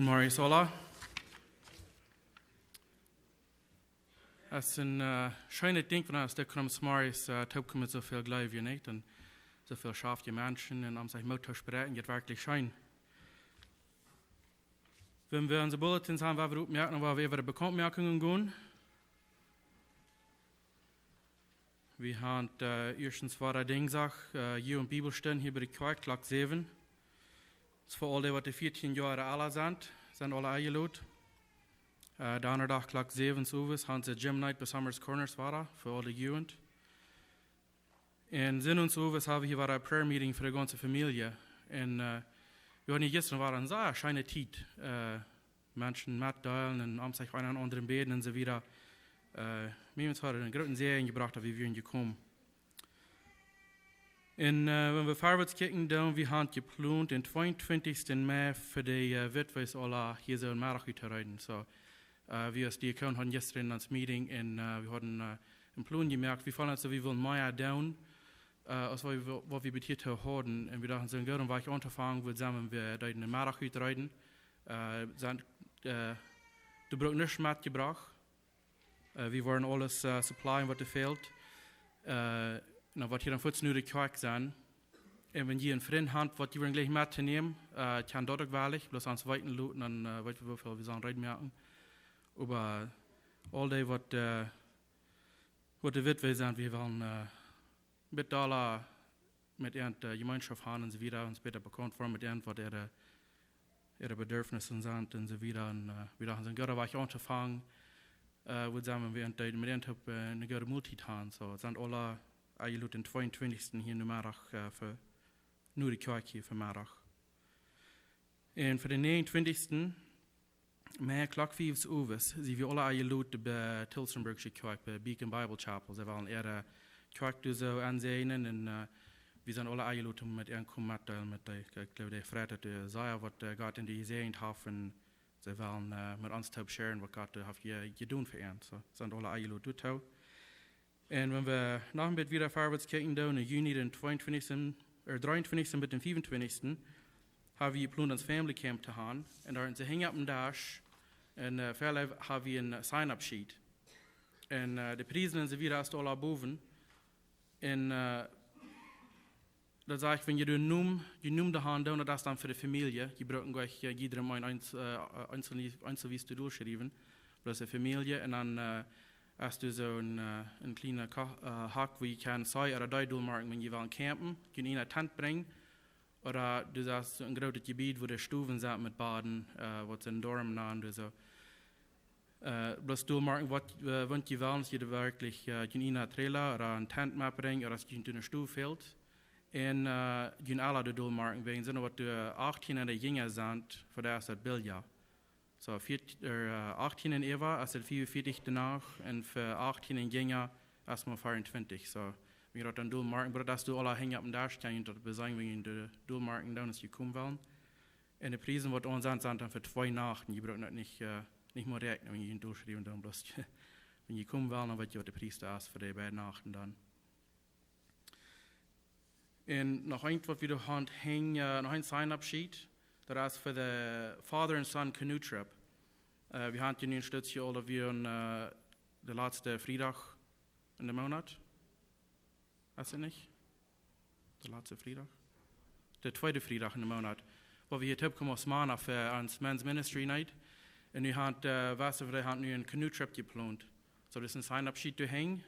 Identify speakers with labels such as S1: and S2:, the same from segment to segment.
S1: Morgen, Sola. Es ist ein schönes Ding, wenn es der kommt, morgens taub mit so viel Gleich wie nicht und so viel scharfe Menschen und am sich Motor sprechen, geht wirklich schön. Wenn wir unsere Bulletins haben, wir merken, wo wir Bekanntmerkungen gehen. Wir haben erstens war der Dingsach, hier in Bibelstellen hier bei der Kirche, Tag 7. Das für alle, die 14 Jahre alt sind alle eingeladen. Donnerdag Tag 7 Uhr haben sie Gym Night bei Summers Corners war für alle Jugend. Und Sinn und Uhr haben wir hier ein Prayer Meeting für die ganze Familie. Und wir haben gestern waren sehr schöne Zeit. Menschen mitteilen und am sich einen anderen beten und so weiter. Wir haben uns eine große Serie gebracht, wie wir gekommen. Und wenn wir vorwärts gucken, dann wir haben geplant, den 22. Mai für die Witwes alle hier so in Marachi zu reden. So, wir als Diakon hatten gestern das Meeting und wir hatten im Plan gemerkt, wir wollen also, wir wollen mehr tun, als was wir bis hier hatten. Und wir dachten, so gut, dann war ich angefangen, wir zusammen wir in Marachi zu reden. Du brauchst nichts mitgebracht. Wir wollen alles supplyen, was dir fehlt. Was hier dann kurz nur die Kirche sein. Und wenn ihr einen Freund habt, was ihr gleich mitnehmen, kann dort auch wählig, bloß ans Weiten looten, dann weißt du, wie viel wir sollen reden merken. Aber all die, was die Witwe sind, wir wollen mit aller, mit der Gemeinschaft haben und so wieder, uns besser bekannt werden mit was ihre Bedürfnisse sind und so wieder. Und wir dachten, so, Gott, da war ich angefangen, wo zusammen wir mit denen eine gute Multitan, so, sind alle eigentlich den 22. hier in Marach für nur die Kirche hier für Marach. Und für den 29. Mai Tag 5 Uhr sind wir alle eigentlich bei Tilsonburgsche Kirche, bei Beacon Bible Chapel. Sie wollen ihre Kirche so ansehen und wir sind alle eigentlich mit ihren Kommentaren, mit der, ich glaube, der Freitag, der Isaiah, was Gott in die gesehen hat, und sie wollen mit uns sharen, was Gott hat getan für ihn. So sind alle eigentlich dort. Und wenn wir nach dem Bett wieder vorwärts gucken, dann im Juni, den 22. oder 23. mit dem 25. haben wir geplant, das Family Camp zu haben. Und da sie hängen auf dem Dash. Und vielleicht haben wir ein Sign-up-Sheet. Und die Preise sind wieder erst alle boven. Und da sage ich, wenn ihr den Numm da haben, dann das dann für die Familie. Die brauchen gleich jeder mal einzelnes zu durchschreiben. Das ist die Familie. Und dann hast du so ein kleiner Hack, wo ich kann 2 oder 3 durchmachen, wenn ihr wollen campen, können in eine Tent bringen. Oder du sagst ein großes Gebiet, wo die Stufen sind mit Baden, was in Dorm nahen, so. Bloß durchmachen, was wollt ihr wollen, dass ihr wirklich in einen Trailer oder eine Tent mitbringen, oder dass ihr in eine Stufe fehlt. Und können alle durchmachen, wegen so, was du 18 in der Jünger sind, für das ist das Billjahr. So, 18 in Eva, ist es 44 danach, und für 18 in Jänger erstmal 24. So, wenn wir dann durchmarken, aber dass du alle hängen auf dem Dash kannst, das besagen, wenn wir durchmarken, dann ist gekommen wollen. Und die Preise, was uns sind dann für 2 Nachten. Die brauchen das nicht mehr rechnen, wenn ihr durchschreiben, dann bloß, wenn ihr kommen wollen, dann wird ihr die Preise erst für die beiden Nachten dann. Und noch eins, was wir haben, noch ein Sign-up-Sheet. Das ist für den Father and Son Canoe Trip. Wir haben in den Stützen alle wir den letzten Freitag in dem Monat. Weißt du nicht? Der letzte Freitag? Der zweite Freitag in dem Monat. Wo wir hier kommen aus Mana für uns Men's Ministry Night. Und wir haben, wir haben einen Canoe Trip geplant. So, das ist ein Sign-up-Sheet zu hängen.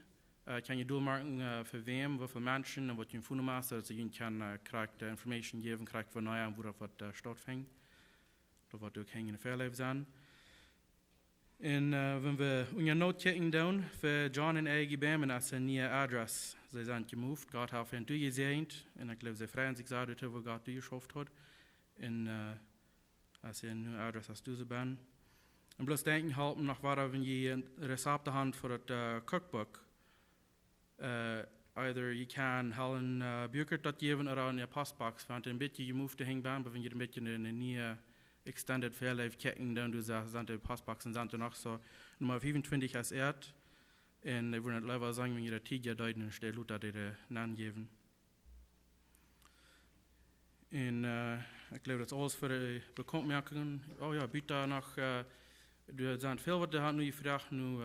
S1: Kann ich durchmarken für wem, wie viele Menschen und was ich gefunden habe, dass ich kann Information geben, von neuem, wo das stattfindet. Da wird auch hängen in Verleib sein. Und wenn wir unsere Note checken down, für John und ich geben, als eine neue Adresse. Sie sind gemoved, Gott hat ihn durchgesehen. Und ich glaube, sie freuen sich sehr darüber, wo Gott durchgeschafft hat. Und als eine neue Adresse hast du sie bin. Und bloß denken halten, noch weiter, wenn ihr ein Rezept habt für das Cookbook. Either you can Helen Bucher das geben oder in der Postbox, wenn ihr ein bisschen gemoved zu hängen, aber wenn ihr ein bisschen in eine neue Extended Fairlife checken, dann du sagst, sind die Postboxen sind noch so Nummer 25 als Erd. Und ich würde nicht lieber sagen, wenn ihr das Tiger deuten, dann steht Luther die Namen geben. Und ik geloof dat alles voor de bekendmerkingen. Oh ja, buurt daar nog. Er zijn veel wat er nu gevraagd nu.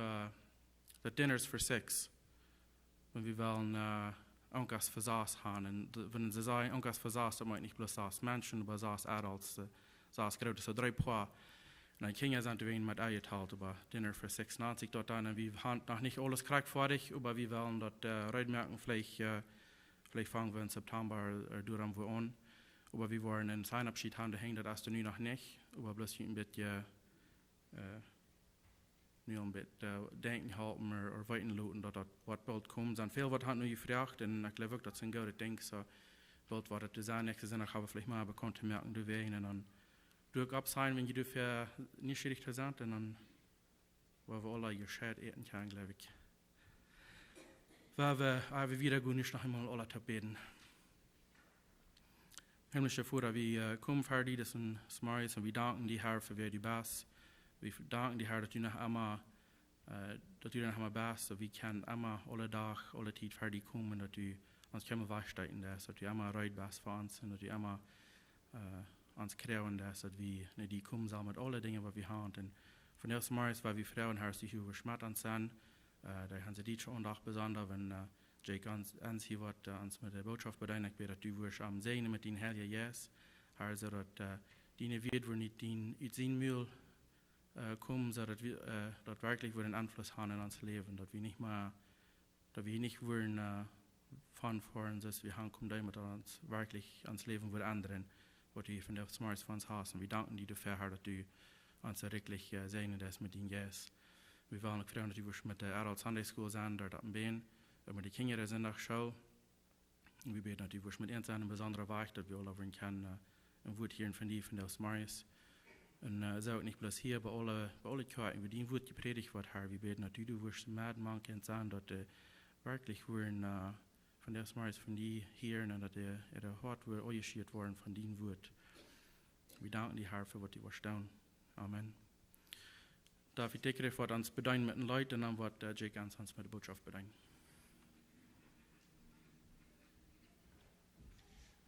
S1: De dinners voor 6. Want we willen onkas verzaas gaan. En wanneer ze zeggen onkas verzaas, dat moet niet bloos als mensen, maar als adults. Zoals grote, zo 3 paar. En dan ging zijn te met eigen taal, aber dinner voor 6 90 dort aan. En we hebben nog niet alles krijg fertig, maar we willen dat uitmerken vielleicht fangen wir in September durch wir an. Aber wir wollen einen Sign-Abschied haben, da hängt das nu noch nicht. Aber bloß ein bisschen nu een beetje denken halten or weten laten dat dat wat bald komt. Zijn veel wat had nu gevraagd en ik geloof ook dat zijn goede ding zo bald wat het te zijn. Nächste zin gaan we vielleicht maar bekend te merken de wegen en dan doe ik op zijn wanneer je dafür niet schuldig te zijn en dan waar we alle je scheid eten gaan geloof ik. Waar we wieder gut nicht noch einmal alle te beten. Himmlische Vater, wir kommen vor dir, das sind Smarries und wir danken dir, Herr, für wer du bist. Wir danken dir, Herr, dass du noch einmal bist, so wir können einmal alle Tag, alle Zeit vor dir kommen, dass du uns kommen wachsteiten lässt, dass du einmal reit bist für uns und dass du einmal uns kreuen lässt, dass wir nicht die kommen sollen mit allen Dingen, was wir haben. Und von der Smarries, weil wir Frauen, Herr, die über Schmerzen sind, da haben sie die schon auch besonders, wenn Jake ans hier wird, uns mit der Botschaft bedeutet, dass du wirst am Sehen mit den Herrn Jesus, Herr, so dass die wird, wo nicht in sein Müll kommen, so dass wir dort wirklich einen Einfluss haben in unser Leben, dass wir nicht wollen von vorn, dass wir kommen, damit uns wirklich ans Leben mit anderen, was du von der Smarts von uns hast. Und wir danken dir dafür, Herr, dass du uns wirklich sehen lässt mit den Jesus. Wir wollen auch fragen, dass du mit der Adult Sunday School sein, dort am Bein. Aber die Kinder sind nach Schau. Und wir beten, dass du mit uns einen besonderen Weg, dass wir alle können, ein Wort hier von dir, von der Smarries. Und so nicht bloß hier, bei alle Kirchen, wie dein Wort gepredigt wird, Herr, wir beten, dass du wirst mit manchen sein, dass wirklich würden von der Smarries von dir hier und dass der Hort wird euchiert worden von deinem Wort. Wir danken dir, Herr, für was du wirst tun. Amen. Darf ich dich für uns bedeuten mit den Leuten, und dann wird Jake uns mit der Botschaft bedeuten.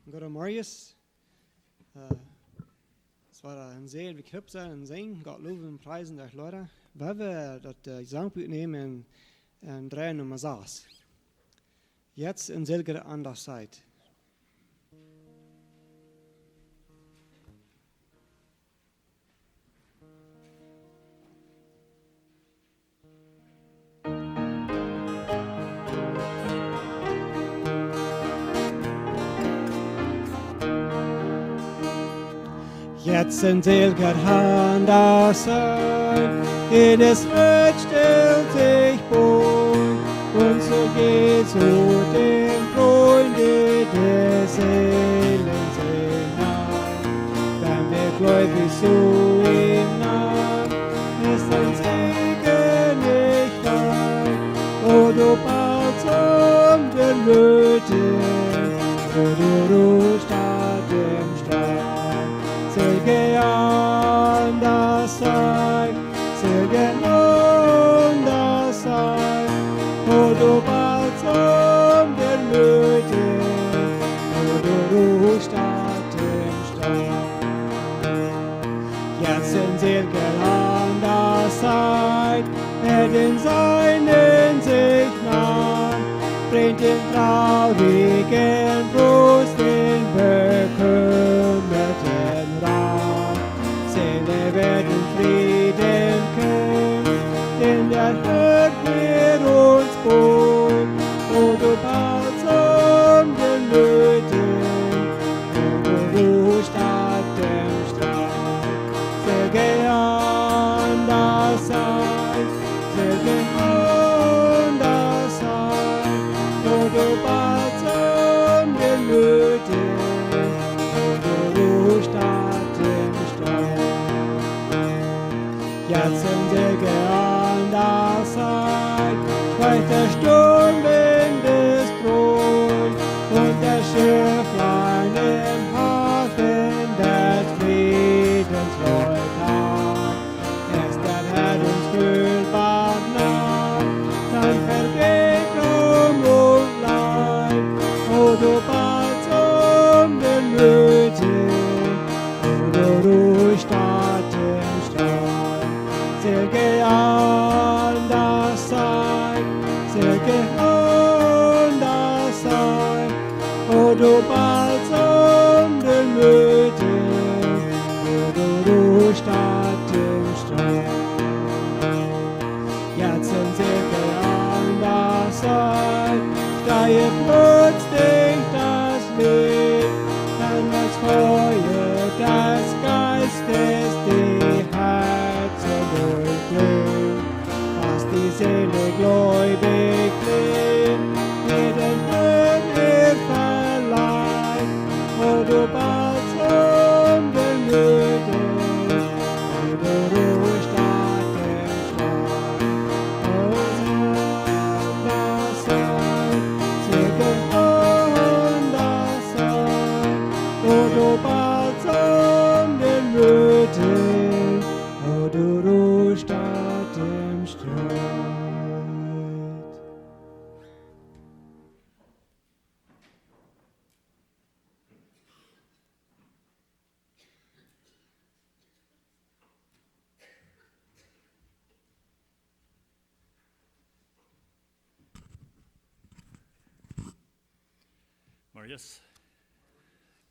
S2: God Marius, es war ein sehr bekloppt sein und singen, Gott loben und preisen der Leute. Weil wir das Gesangbuch nehmen in 3 Nummer 6. Jetzt in selger Anderszeit. Jetzt in selger Anderszeit, jedes Herz stellt sich boi, und so geht zu dem Freunde des Seelens hinein. Wenn wir gläubig zu ihm nahen, ist ein Segen nicht weit, wo du bald zum den Löten, wo du ruhst an dem Strand. Silge an das Sein, Silge an das Sein, wo du bald zum den Löten, wo du ruhst an dem Strand. Jetzt in Silge an das Sein, den Seinen sich nahen, bringt den traurigen Brust den bekümmerten werden Frieden können, denn der Herr wird uns wohl, wo du bald zum den Löten, wo du ruhst an dem Strand. Silge an das Sein, Silge an das Sein, wo du bald zum den Löten, wo du ruhst an dem Strand. Jetzt sind Silge an der Zeit, weicht der Sturm in des Thron und der Schifflein im Hafen des Friedens läuft an. Ist der Herr uns fühlbar nah, dann vergeht und Leid, wo du bald zum den Löten, Säge und das sein, o du bald den Müde, o du Stadt im Strand. Jetzt sind Säge an das sein, steige plötzlich das Licht, dann das Feuer des Geistes die Herzen durchbringt, was die Seele gläubig lebt, jeden Tag verleiht, wo du bald den Müde, wo du ruhig statt im Schlaf. O das sein, Säge und das sein, wo du bald den Müde, wo du ruhig statt im Streit.
S3: Marius,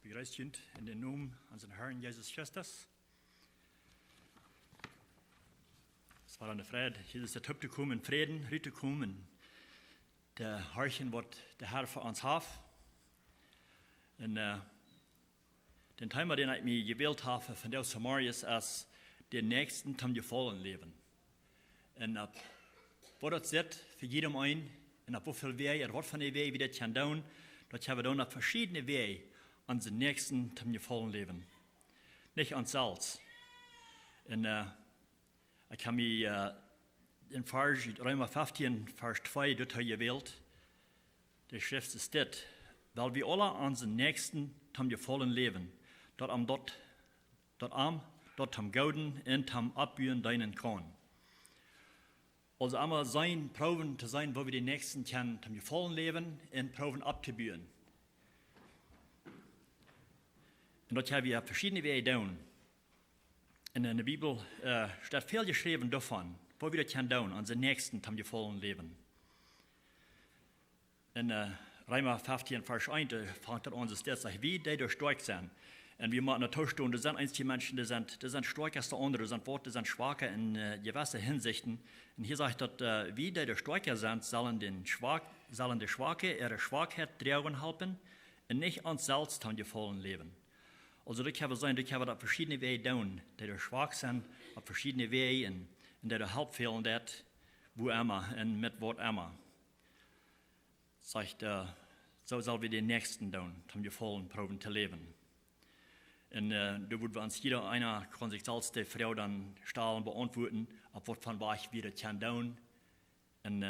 S3: begrüßt sind in den Namen unseres Herrn Jesus Christus. Es war eine Freude, Jesus der Typ zu kommen, Frieden, Ruhe zu kommen, der Horchen, was der Herr für uns hat. Und den Thema, den ich mir gewählt habe, von der Marius, als den nächsten zum gefallen Leben. Und was das ist für jedem einen, und auf wie viel Wege, was von der Wege, wie das kann tun, dat hebben we dan op verschillende wegen aan zijn nächsten zum gefallen leben. Nicht an selbst. Und ich habe mich in Vers, Römer 15, Vers 2, dort gewählt. Die Schrift ist das, weil wir alle an den nächsten zum gefallen leben, dort am Gauden und am Abbühen deinen kann. Also einmal proben zu sein, wo wir die Nächsten kennen, zum gefallen leben und proben abzubühen. Und dort haben wir verschiedene Wege tun. In der Bibel steht viel geschrieben davon, wo wir das tun, an den Nächsten zum gefallen leben. In Römer 15, Vers 1 fängt an, dass das sagt, wie die durch stark sind. Und wir machen natürlich tun, das sind einige Menschen, die sind stärker als der andere, die sind schwacher in gewissen Hinsichten. Und hier sagt er, wie die stärker sind, sollen die Schwache ihre Schwachheit tragen helfen und nicht ans selbst haben gefallen leben. Also das kann sein, das kann auf verschiedene Wege tun, die schwach sind, auf verschiedene Wege und die helfen fehlen, das, wo immer und mit was immer. Sagt, so sollen wir den Nächsten tun, haben gefallen, proben zu leben. Und da würden wir uns jeder einer kann sich selbst die Frau dann stellen beantworten, ob was von was wir das kann tun und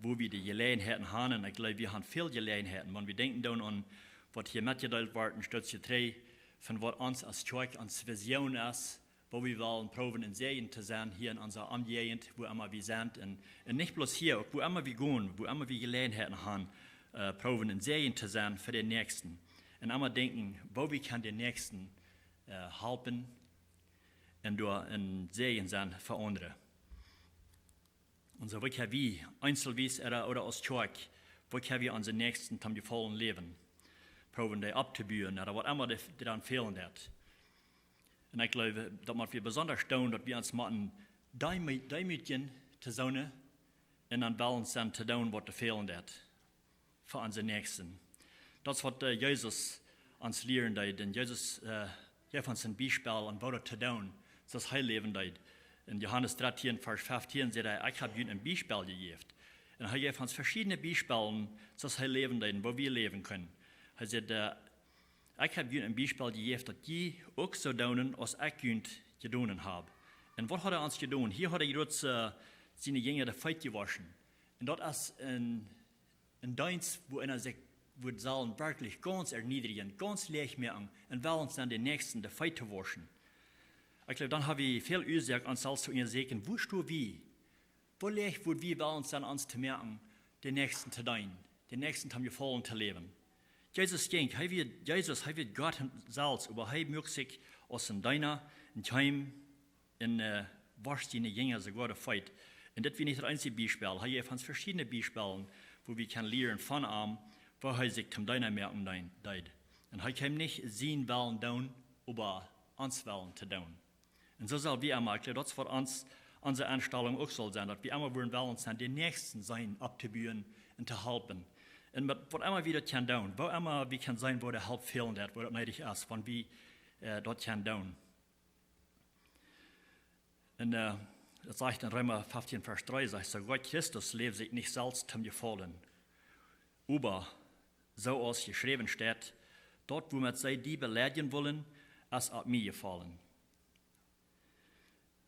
S3: wo wir die Gelegenheiten haben. Und ich glaube, wir haben viele Gelegenheiten. Wenn wir denken dann an, was hier mitgeteilt wird in Stütze 3, von was uns als Kirche, als Vision ist, wo wir wollen proben in Serien zu sein, hier in unserer Umgegend, wo immer wir sind. Und nicht bloß hier, wo immer wir gehen, wo immer wir Gelegenheiten haben, proben in Serien zu sein für den Nächsten. Und immer denken, wo wir kann den Nächsten helfen und durch ein Segen sein für andere. Und so, wo können wir einzelweise oder als Kirche, wo können wir unseren Nächsten zum gefallen leben, proben die abzubühen oder was immer die dann fehlen hat. Und ich glaube, dass wir besonders tun, dass wir uns machen, demütigen zu sein und dann wollen dann zu tun, was fehlen hat für unseren Nächsten. Das hat Jesus uns lehren, denn Jesus geeft ons een bijspel en wat te doen, zoals hij leven deed. In Johannes 13, Vers 15 zegt hij, ik heb jullie een bijspel gegeven. En hij geeft ons verschillende bijspelen, zoals hij leven deed, waar we leven kunnen. Hij zegt, ik heb jullie een bijspel gegeven, dat je ook zo doen als ik jullie gedaan heb. En wat had hij ons gedaan? Hier had hij reeds zijn jongen de feit gewaschen. En dat is een dienst, waarin zich wir sollen wirklich ganz erniedrigen, ganz leicht machen und wollen uns dann den Nächsten der Feit waschen. Ich glaube, dann habe ich viel Ursache, uns selbst zu sagen, wo stehst wie? Wo leicht wird wir wollen uns dann uns zu merken, den Nächsten zu dienen, den Nächsten zum Gefallen zu leben. Jesus denkt, Jesus wird Gott selbst, aber er möchte sich aus dem Deiner, in Time, in wascht seine Jünger sogar der Feit. Und das ist nicht das einzige Beispiel. Er hat von verschiedenen Beispielen, wo wir können lernen von ihm, wo er sich zum Deiner merken deid. Und er kann nicht sehen wollen tun, aber uns wollen zu tun. Und so soll wir einmal, das wird uns unsere Einstellung auch soll sein, dass wir einmal wollen sein, den Nächsten sein, abzubauen und zu helfen. Und was immer wir das können tun, wo immer wir können sein, wo der Help fehlen hat, wo das nötig ist, wenn wir das können tun. Und das sagt in Römer 15, Vers 3, sagt so, Gott Christus lebt sich nicht selbst zum Gefallen. Aber, so als geschrieben steht, dort, wo wir sie die beleidigen wollen, als ab mir gefallen.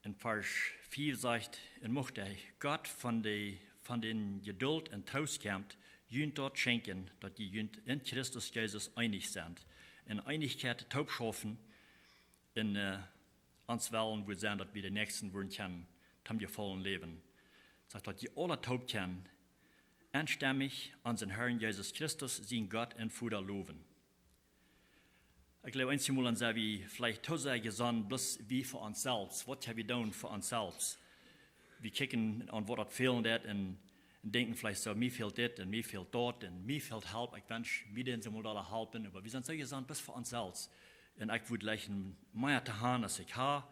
S3: In Vers 4 sagt, und mochte Gott von den Geduld und Trost kommt, jünt dort schenken, dass die jünt in Christus Jesus einig sind. In Einigkeit taub schaffen, in uns wollen wir sein, dass wir den Nächsten wollen können, zum gefallen leben. Sagt, dass die alle taub kennen, einstimmig an den Herrn Jesus Christus, sein Gott und Vater loben. Ich glaube, einmal an sei wie vielleicht tausend gesagt, bloß wie für uns selbst. Was haben wir tun für uns selbst? Wir kicken an, was das fehlen hat und denken vielleicht so, mir fehlt das und mir fehlt dort und mir fehlt Hilfe. Ich wünsche, mir den sie mal da helfen. Aber wir sind so gesagt, bloß für uns selbst. Und ich würde gleich mehr zu haben, als ich habe.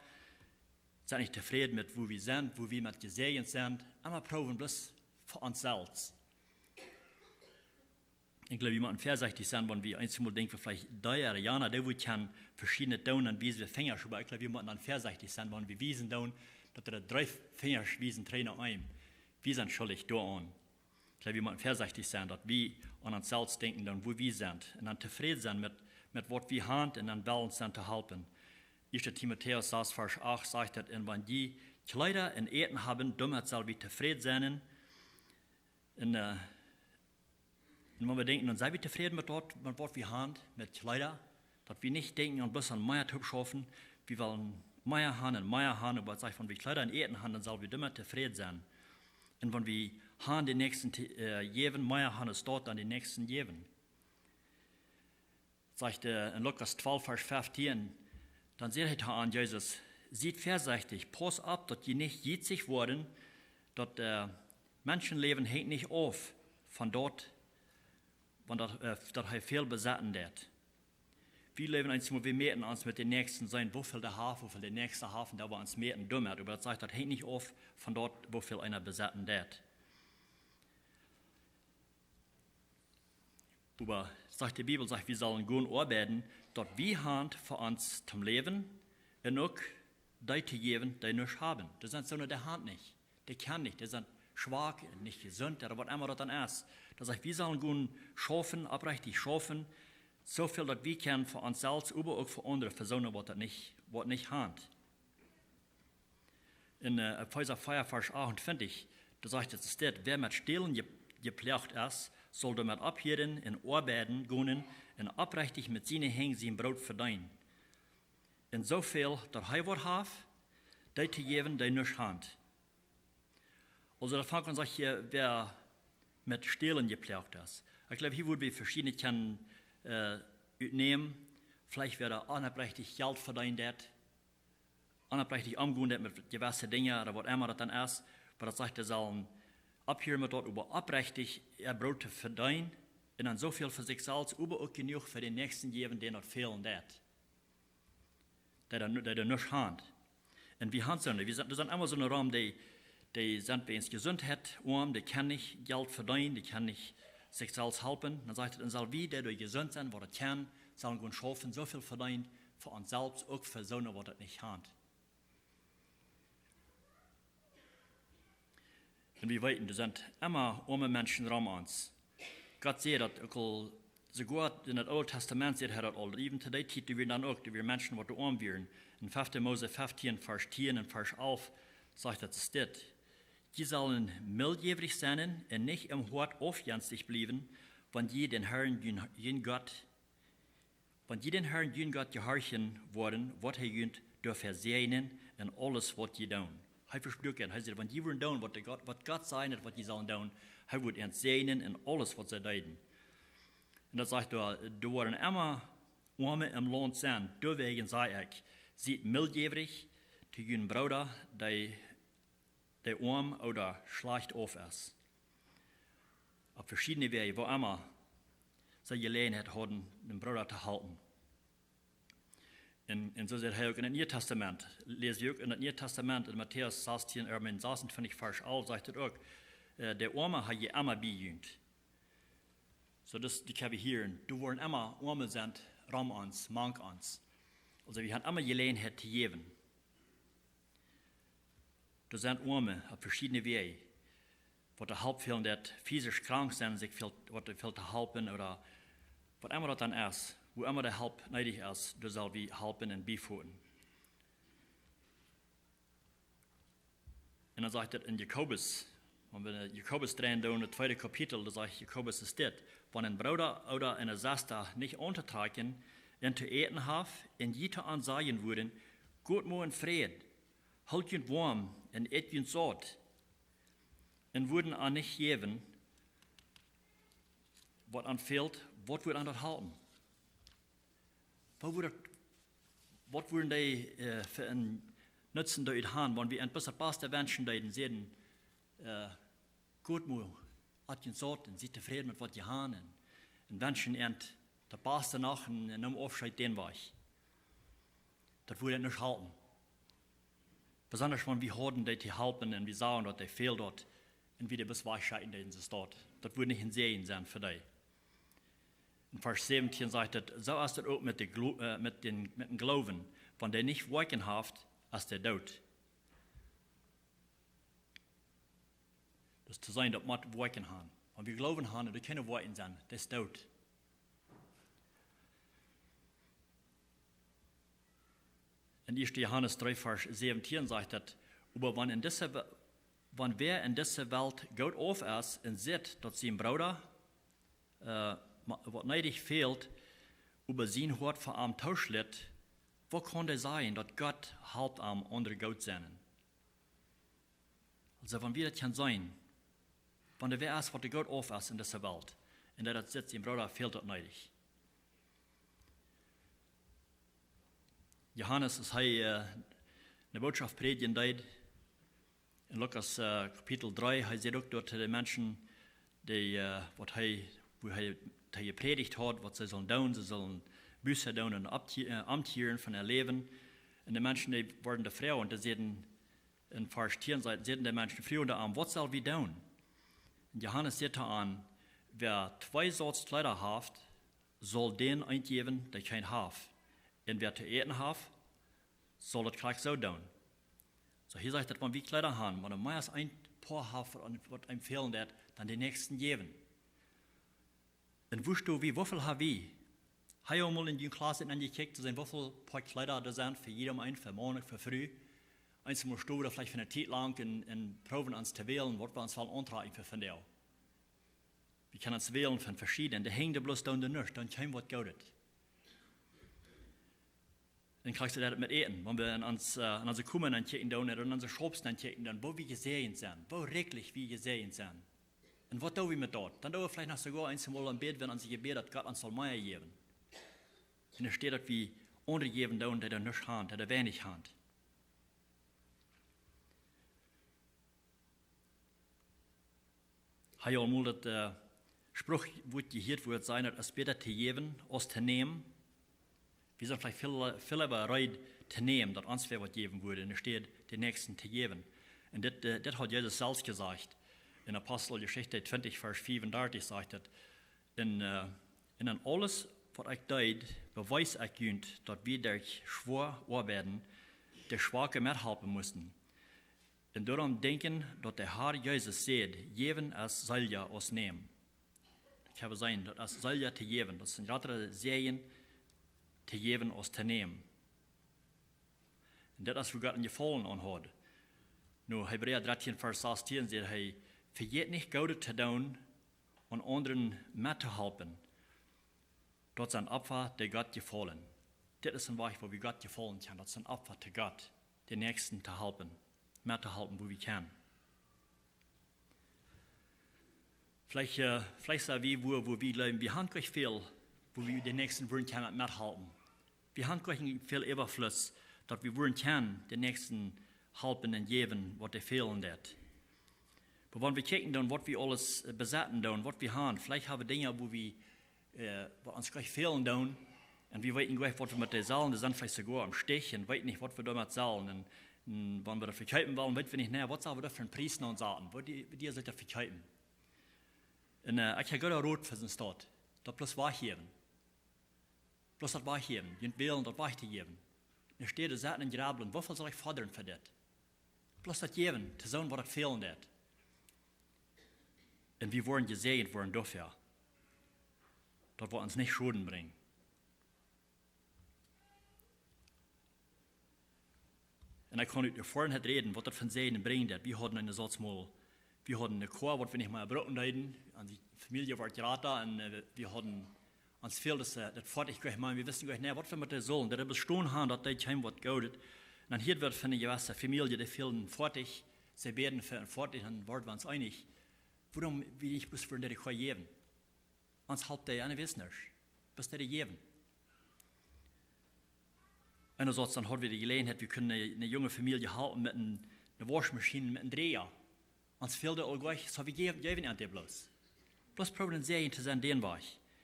S3: Sind nicht zufrieden mit, wo wir sind, wo wir mit gesegnet sind. Einmal probieren, bloß für uns selbst. Ich glaube, wir müssen vorsichtig sein, wenn wir einmal denken, vielleicht drei Jahre, der kann verschiedene Daunen, wie wir Finger schuben. Ich glaube, wir müssen dann vorsichtig sein, wenn wir wiesen tun, dass wir 3 Finger wiesen, Trainer ein. Wir sind schuldig da an. Ich glaube, wir müssen vorsichtig sein, dass wir an uns selbst denken, dann, wo wir sind. Und dann zufrieden sein mit was wir haben und dann wollen uns dann zu helfen. 1. Timotheus 6, Vers 8 sagt, dass wenn die Kleider und Eten haben, dann soll wir zufrieden sein. Und wenn wir denken, dann seien wir zufrieden mit was wir haben, mit Kleider, dass wir nicht denken und bloß an mehr Typ schaffen, wir wollen mehr haben, aber wenn wir Kleider und Eten haben, dann sollen wir immer zufrieden sein. Und wenn wir haben den nächsten Jeven, mehr haben es dort an den nächsten Jeven. Sagt in Lukas 12, Vers 15, dann sagt er an Jesus, sieht vorsichtig, pass ab, dass die nicht jitzig wurden, dass Menschenleben hängt nicht auf von dort, wenn das viel besatten wird. Wir leben einmal, wir merken uns mit den Nächsten sein, wo viel der Hafen, wo viel der nächste Hafen, da wir uns merken, dumm hat. Aber das sagt, das hängt nicht auf von dort, wo viel einer besatten wird. Aber sagt die Bibel, sagt, wir sollen gut arbeiten, dort wir haben für uns zum Leben und auch die zu geben, die nicht haben. Das sind so nur der Hand nicht, die kann nicht, die sind schwach, nicht gesund, oder was immer das dann ist. Das heißt, wir sollen gut schaffen, aufrichtig schaffen, so viel, dass wir können für uns selbst, aber auch für andere Personen, was nicht haben. In Epheser 4, Vers 28, da sagt es, wer mit Stehlen gepflegt ist, soll damit abhören, in arbeiten gehen, und aufrichtig mit seinen Händen sein Brot verdienen. Und so viel, dass er was hat, die zu geben, die nicht haben. Also da fängt man sich hier, wer mit Stehlen gepflegt ist. Ich glaube, hier würden wir verschiedene können nehmen. Vielleicht wird er unaufrichtig Geld verdient, unaufrichtig umgehen mit gewissen Dingen oder was immer das dann ist. Aber das sagt, er soll abhören mit dort über aufrichtig ihr Brot zu verdienen und dann so viel für sich selbst, aber auch genug für den Nächsten geben, den dort fehlen wird. Der nicht hat. Und wir haben so eine, das sind immer so eine Raum, die sind bei uns Gesundheit, die kann nicht Geld verdienen, die kann nicht sich selbst helfen. Dann sagt er, dann soll wir, die gesund sind, was er kann, sollen gut schaffen, so viel verdienen für uns selbst, auch für so eine, was er nicht hat. Und wir wissen, da sind immer arme Menschen rum uns. Gott sagt, dass sogar in das Alte Testament sagt er das all, even zu der Zeit, die wir dann auch, die wir Menschen, die arm werden. In 5. Mose 15, Vers 10 und Vers 11 sagt er, das steht. Die sollen mildgewrig sein und nicht im Hort aufjänstig bleiben, wenn die den Herrn, jün Gott gehorchen wollen, was er jünt, durch Versehen in alles, was die tun. Er versprochen, er sagt, wenn die wollen tun, was Gott sagt, was die sollen tun, er wird uns segnen in alles, was sie tun. Und das sagt er, du wollen immer Arme im Land sein, deswegen sage ich, seid mildgewrig zu jünen Bruder, die der arm oder schlecht auf ist. Auf verschiedene Wege, wo immer sie Gelegenheit hatten, den Bruder zu halten. Und so sagt er auch in das Neue Testament, lese ich auch in das Neue Testament, in Matthäus 16, 26, Vers 11, sagt er auch, der Arme hat je immer beijünt. So das, die kann wir hören, du wollen immer Arme sind, ram uns, mank uns. Also wir haben immer Gelegenheit zu geben. Du sind Arme auf verschiedene Wege, wo der Hauptfehlen, der physisch krank sind, sich viel zu helfen oder was immer das dann ist. Wo immer der Help nötig ist, du sollst wir helfen und beiführen. Und dann sagt er in Jakobus, wenn wir Jakobus drehen, in das 2. Kapitel, da sagt Jakobus ist das, wenn ein Bruder oder eine Schwester nicht untertragen, und zu eten haben, und jeder ansagen würden, gut und Fried, halt ihn warm und et ihn satt, und würden an nicht geben, was an fehlt, was wird an das halten? Was würden die für einen Nutzen dort haben, wenn wir ein bisschen beste Menschen dort sehen, gut hat ihn satt und sind zufrieden mit was sie haben, und Menschen und der beste nach und nimm Aufscheid den Weg. Das würde nicht halten. Besonders wenn wir haben, die helfen und wir sagen, dass die fehlt dort und wieder bis Weichscheiden, die sie dort. Das würde nicht ein Sehen sein für die. In Vers 17 sagt er, so ist es auch mit dem Glauben, wenn der nicht weckenhaft, als der Tod. Das zu sein, dass wir wecken haben. Wenn wir glauben haben, wir können wecken sein, das ist Tod. In 1. Johannes 3, Vers 17 sagt er, aber wenn wer in dieser Welt Gott auf ist und sieht, dass sein Bruder was neidig fehlt, über sein Wort von einem Tausch litt, wo kann der sein, dass Gott halbt am andere Gott sein? Also, wenn wir das kann sein, wenn der wer ist, was der Gott auf ist in dieser Welt, und der das sitzt, sein Bruder fehlt das neidig. Johannes ist eine Botschaft predigen dort. In Lukas Kapitel 3, er sagt auch dort die Menschen, die, wo er gepredigt hat, was sie sollen tun, sie sollen Büße tun und amtieren von ihr Leben. Und die Menschen, die wurden die Frau, und die sehen in Vers 10, sehen die Menschen früh und arm, was soll wir tun? Und Johannes sagt an, wer 2 Sorts Kleider hat, soll den eingeben, der kein hat. Und wer zu eten hat, soll das gleich so tun. So hier sagt er, wenn wir Kleider haben, wenn er mehr als ein paar hat, was einem fehlen wird, dann den nächsten geben. Und wusstest du, wie viel haben wir? Habe ich mal in die Klasse angekickt, zu sehen, wie viele paar Kleider da sind, für jedem ein, für morgen, für früh. Eins mal stehen oder vielleicht für eine Zeit lang und proben uns zu wählen, was wir uns wollen antragen für von der. Wir können uns wählen von verschiedenen, der hängt bloß da unten nicht, dann kein Wort geht. Dann kriegst du das mit Eten, wenn wir an unsere Kummen anchecken oder an unsere Schobst anchecken, wo wir gesehen sind, wo wirklich wir gesehen sind. Und was tun wir mit dort? Dann tun wir vielleicht noch sogar einmal am Bett, wenn uns gebetet, Gott uns soll mehr geben. Und da steht, dass wir andere geben, die da nichts haben, die wenig haben. Habe ich auch mal das Spruch, wo gehört wird, sein, dass es besser zu geben, als zu nehmen. Wir sind vielleicht viel bereit zu nehmen, dass uns wer was geben würde. Und da steht, den Nächsten zu geben. Und das hat Jesus selbst gesagt. In Apostelgeschichte 20, Vers 34 sagt er, in alles, was ich deed, beweis ich euch, dass wir durch schwor arbeiten, der Schwache mithelfen mussten. Und darum denken, dass der Herr Jesus sagt, geben es soll ja aus nehmen. Ich habe gesagt, dass es soll ja zu geben. Das sind andere Serien, zu geben aus zu nehmen. Und das ist, wo Gott einen Gefallen anhat. Nur Hebräer 13, Vers 16 sagt, hey, vergeet nicht Gutes zu tun und anderen mitzuhelfen. Dort sind Opfer, die Gott gefallen. Das ist ein Weg, wo wir Gott gefallen können. Das sind Opfer zu Gott, den Nächsten zu helfen, mitzuhelfen, wo wir können. Vielleicht sagen wir, wo wir leben, wir haben gleich viel, wo wir den Nächsten wollen können mithelfen. Wir haben gleich viel Überfluss, dass wir wollen können, den Nächsten helpen en geven wat er fehlen dat. Aber wenn wir kijken dann, was wir alles besetzen dann, was wir haben, vielleicht haben wir Dinge, wo wir uns gleich fehlen dann, und wir wissen gleich, was wir mit der zahlen, die sind vielleicht sogar am Stich und wissen nicht, was wir damit zahlen. Und wenn wir dafür kaufen wollen, wissen wir nicht, naja, was sollen wir da für einen Preis noch sagen, wo die sollen dafür kaufen. Und ich habe gerade Rot für den Staat, da bloß wahrgeben. Bloß das wahrgeben, und wählen, das weitergeben. Da steht es in Grabeln, wofür soll ich fordern für das? Bloß das geben, zu sagen, was das fehlen hat. Und wir wollen gesegnet worden dafür, dass wir uns nicht Schulden bringen. Und ich kann nicht vorhin reden, was das von Segen bringt. Wir hatten eine wir hatten eine Chor, was wir nicht mal erbrücken hatten. Und die Familie war gerade da und wir hatten uns viel, das fertig gemacht. Wir wissen gleich nicht, was wir mit der sollen. Das ist bestehen haben, dass die heim was gaudet. Und dann hier wird von der Familie, die vielen fertig, sie beten für ein fertig, dann waren wir uns einig. Warum will ich bloß für die Chor geben? Uns halbt der eine wissen nicht. Bis der geben. Einerseits dann haben wir die Gelegenheit, wir können eine junge Familie halten mit einer Waschmaschine, mit einem Dreher. Uns fehlt all gleich, so wir geben an der bloß. Bloß probieren sehen zu sein, den Weg.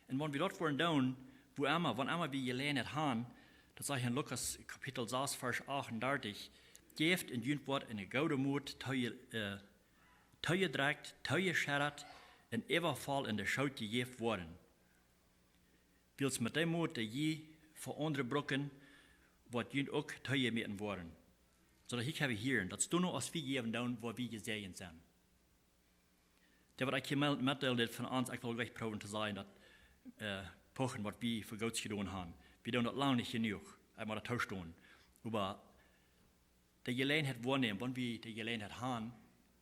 S3: Und wenn wir dort wollen tun, wenn wir Gelegenheit haben, das sage ich in Lukas Kapitel 6, Vers 38, geeft in jünt Wort eine gute Mut, teue Dreck, teue Scherrat, in ever Fall in der Schaut gegeben worden. Wils mit dem Mut, der je für andere Brücken, wat jünt auch teue meten worden. So dass ich habe hier, das du noch als wir geben down, wo wir gesehen sind. Der wird ich mitteilen von uns, ich will gleich probieren zu sein, dass pochen, was wir für Gott getan haben. Wir tun das lange nicht genug, einmal das Tausch tun. Aber die Gelegenheit wahrnehmen, wenn wir die Gelegenheit haben,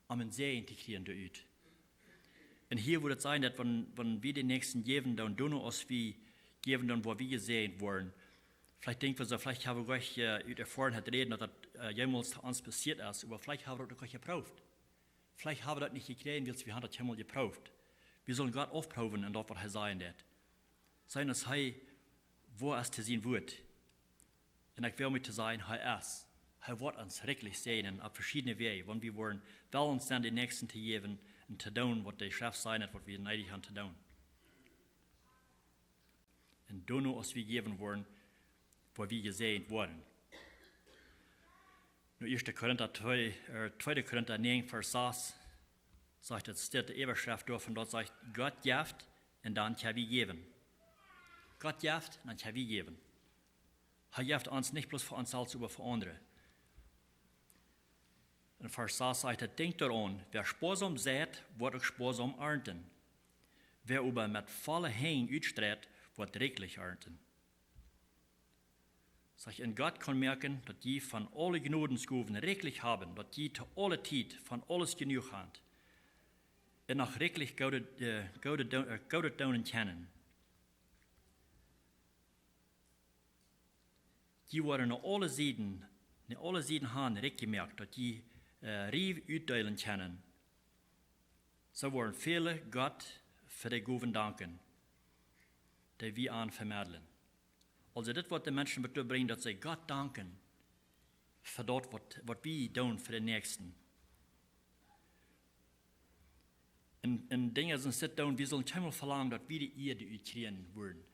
S3: um ein Segen zu kriegen durch. Und hier würde es sein, dass wenn wir den Nächsten geben, dann du noch als wir geben, dann wo wir gesehen wurden. Vielleicht denken wir so, vielleicht haben wir gleich erfahren, reden, dass das jemals uns passiert ist, aber vielleicht haben wir das gleich geprüft. Vielleicht haben wir das nicht gekriegt, weil wir haben das jemals geprüft. Wir sollen Gott aufproben und das, was er sein wird. Sein, dass er, wo es zu sehen wird. Und ich will mit zu sein, er ist. Er wird uns wirklich sehen auf verschiedene Wege, wenn wir wollen uns dann den Nächsten zu geben und zu tun, was der Chef sein hat, was wir neidig haben zu tun. Und dann noch, als wir geben wollen, wo wir gesehen wurden. Nur 1. Korinther 2. Korinther 9, Vers 6, sagt, das steht der Überschrift durch, und dort sagt, Gott gibt und dann kann wir geben. Gott gibt und dann kann wir geben. Er gibt uns nicht bloß für uns selbst, aber für andere. In Vers 6 sagt er, denkt daran, wer sparsam sät, wird auch sparsam ernten. Wer aber mit voller Hängen ausstreut, wird reichlich ernten. Sag ich, in Gott kann merken, dass die von alle Gnadensgaben reichlich haben, dass die zu aller Zeit von alles genug haben. Und auch reichlich Gaudet daunen kennen. Die werden auf alle Seiten haben recht gemerkt, dass die Rief uitdelen kennen. So worden viele Gott für die Gaben danken, die wir an vermitteln. Also das, was die Menschen dazu bringen, dass sie Gott danken für das, was wir tun für den Nächsten. Und Dinge sind so tun, wir sollen einmal verlangen, dass wir die Erde kriegen würden.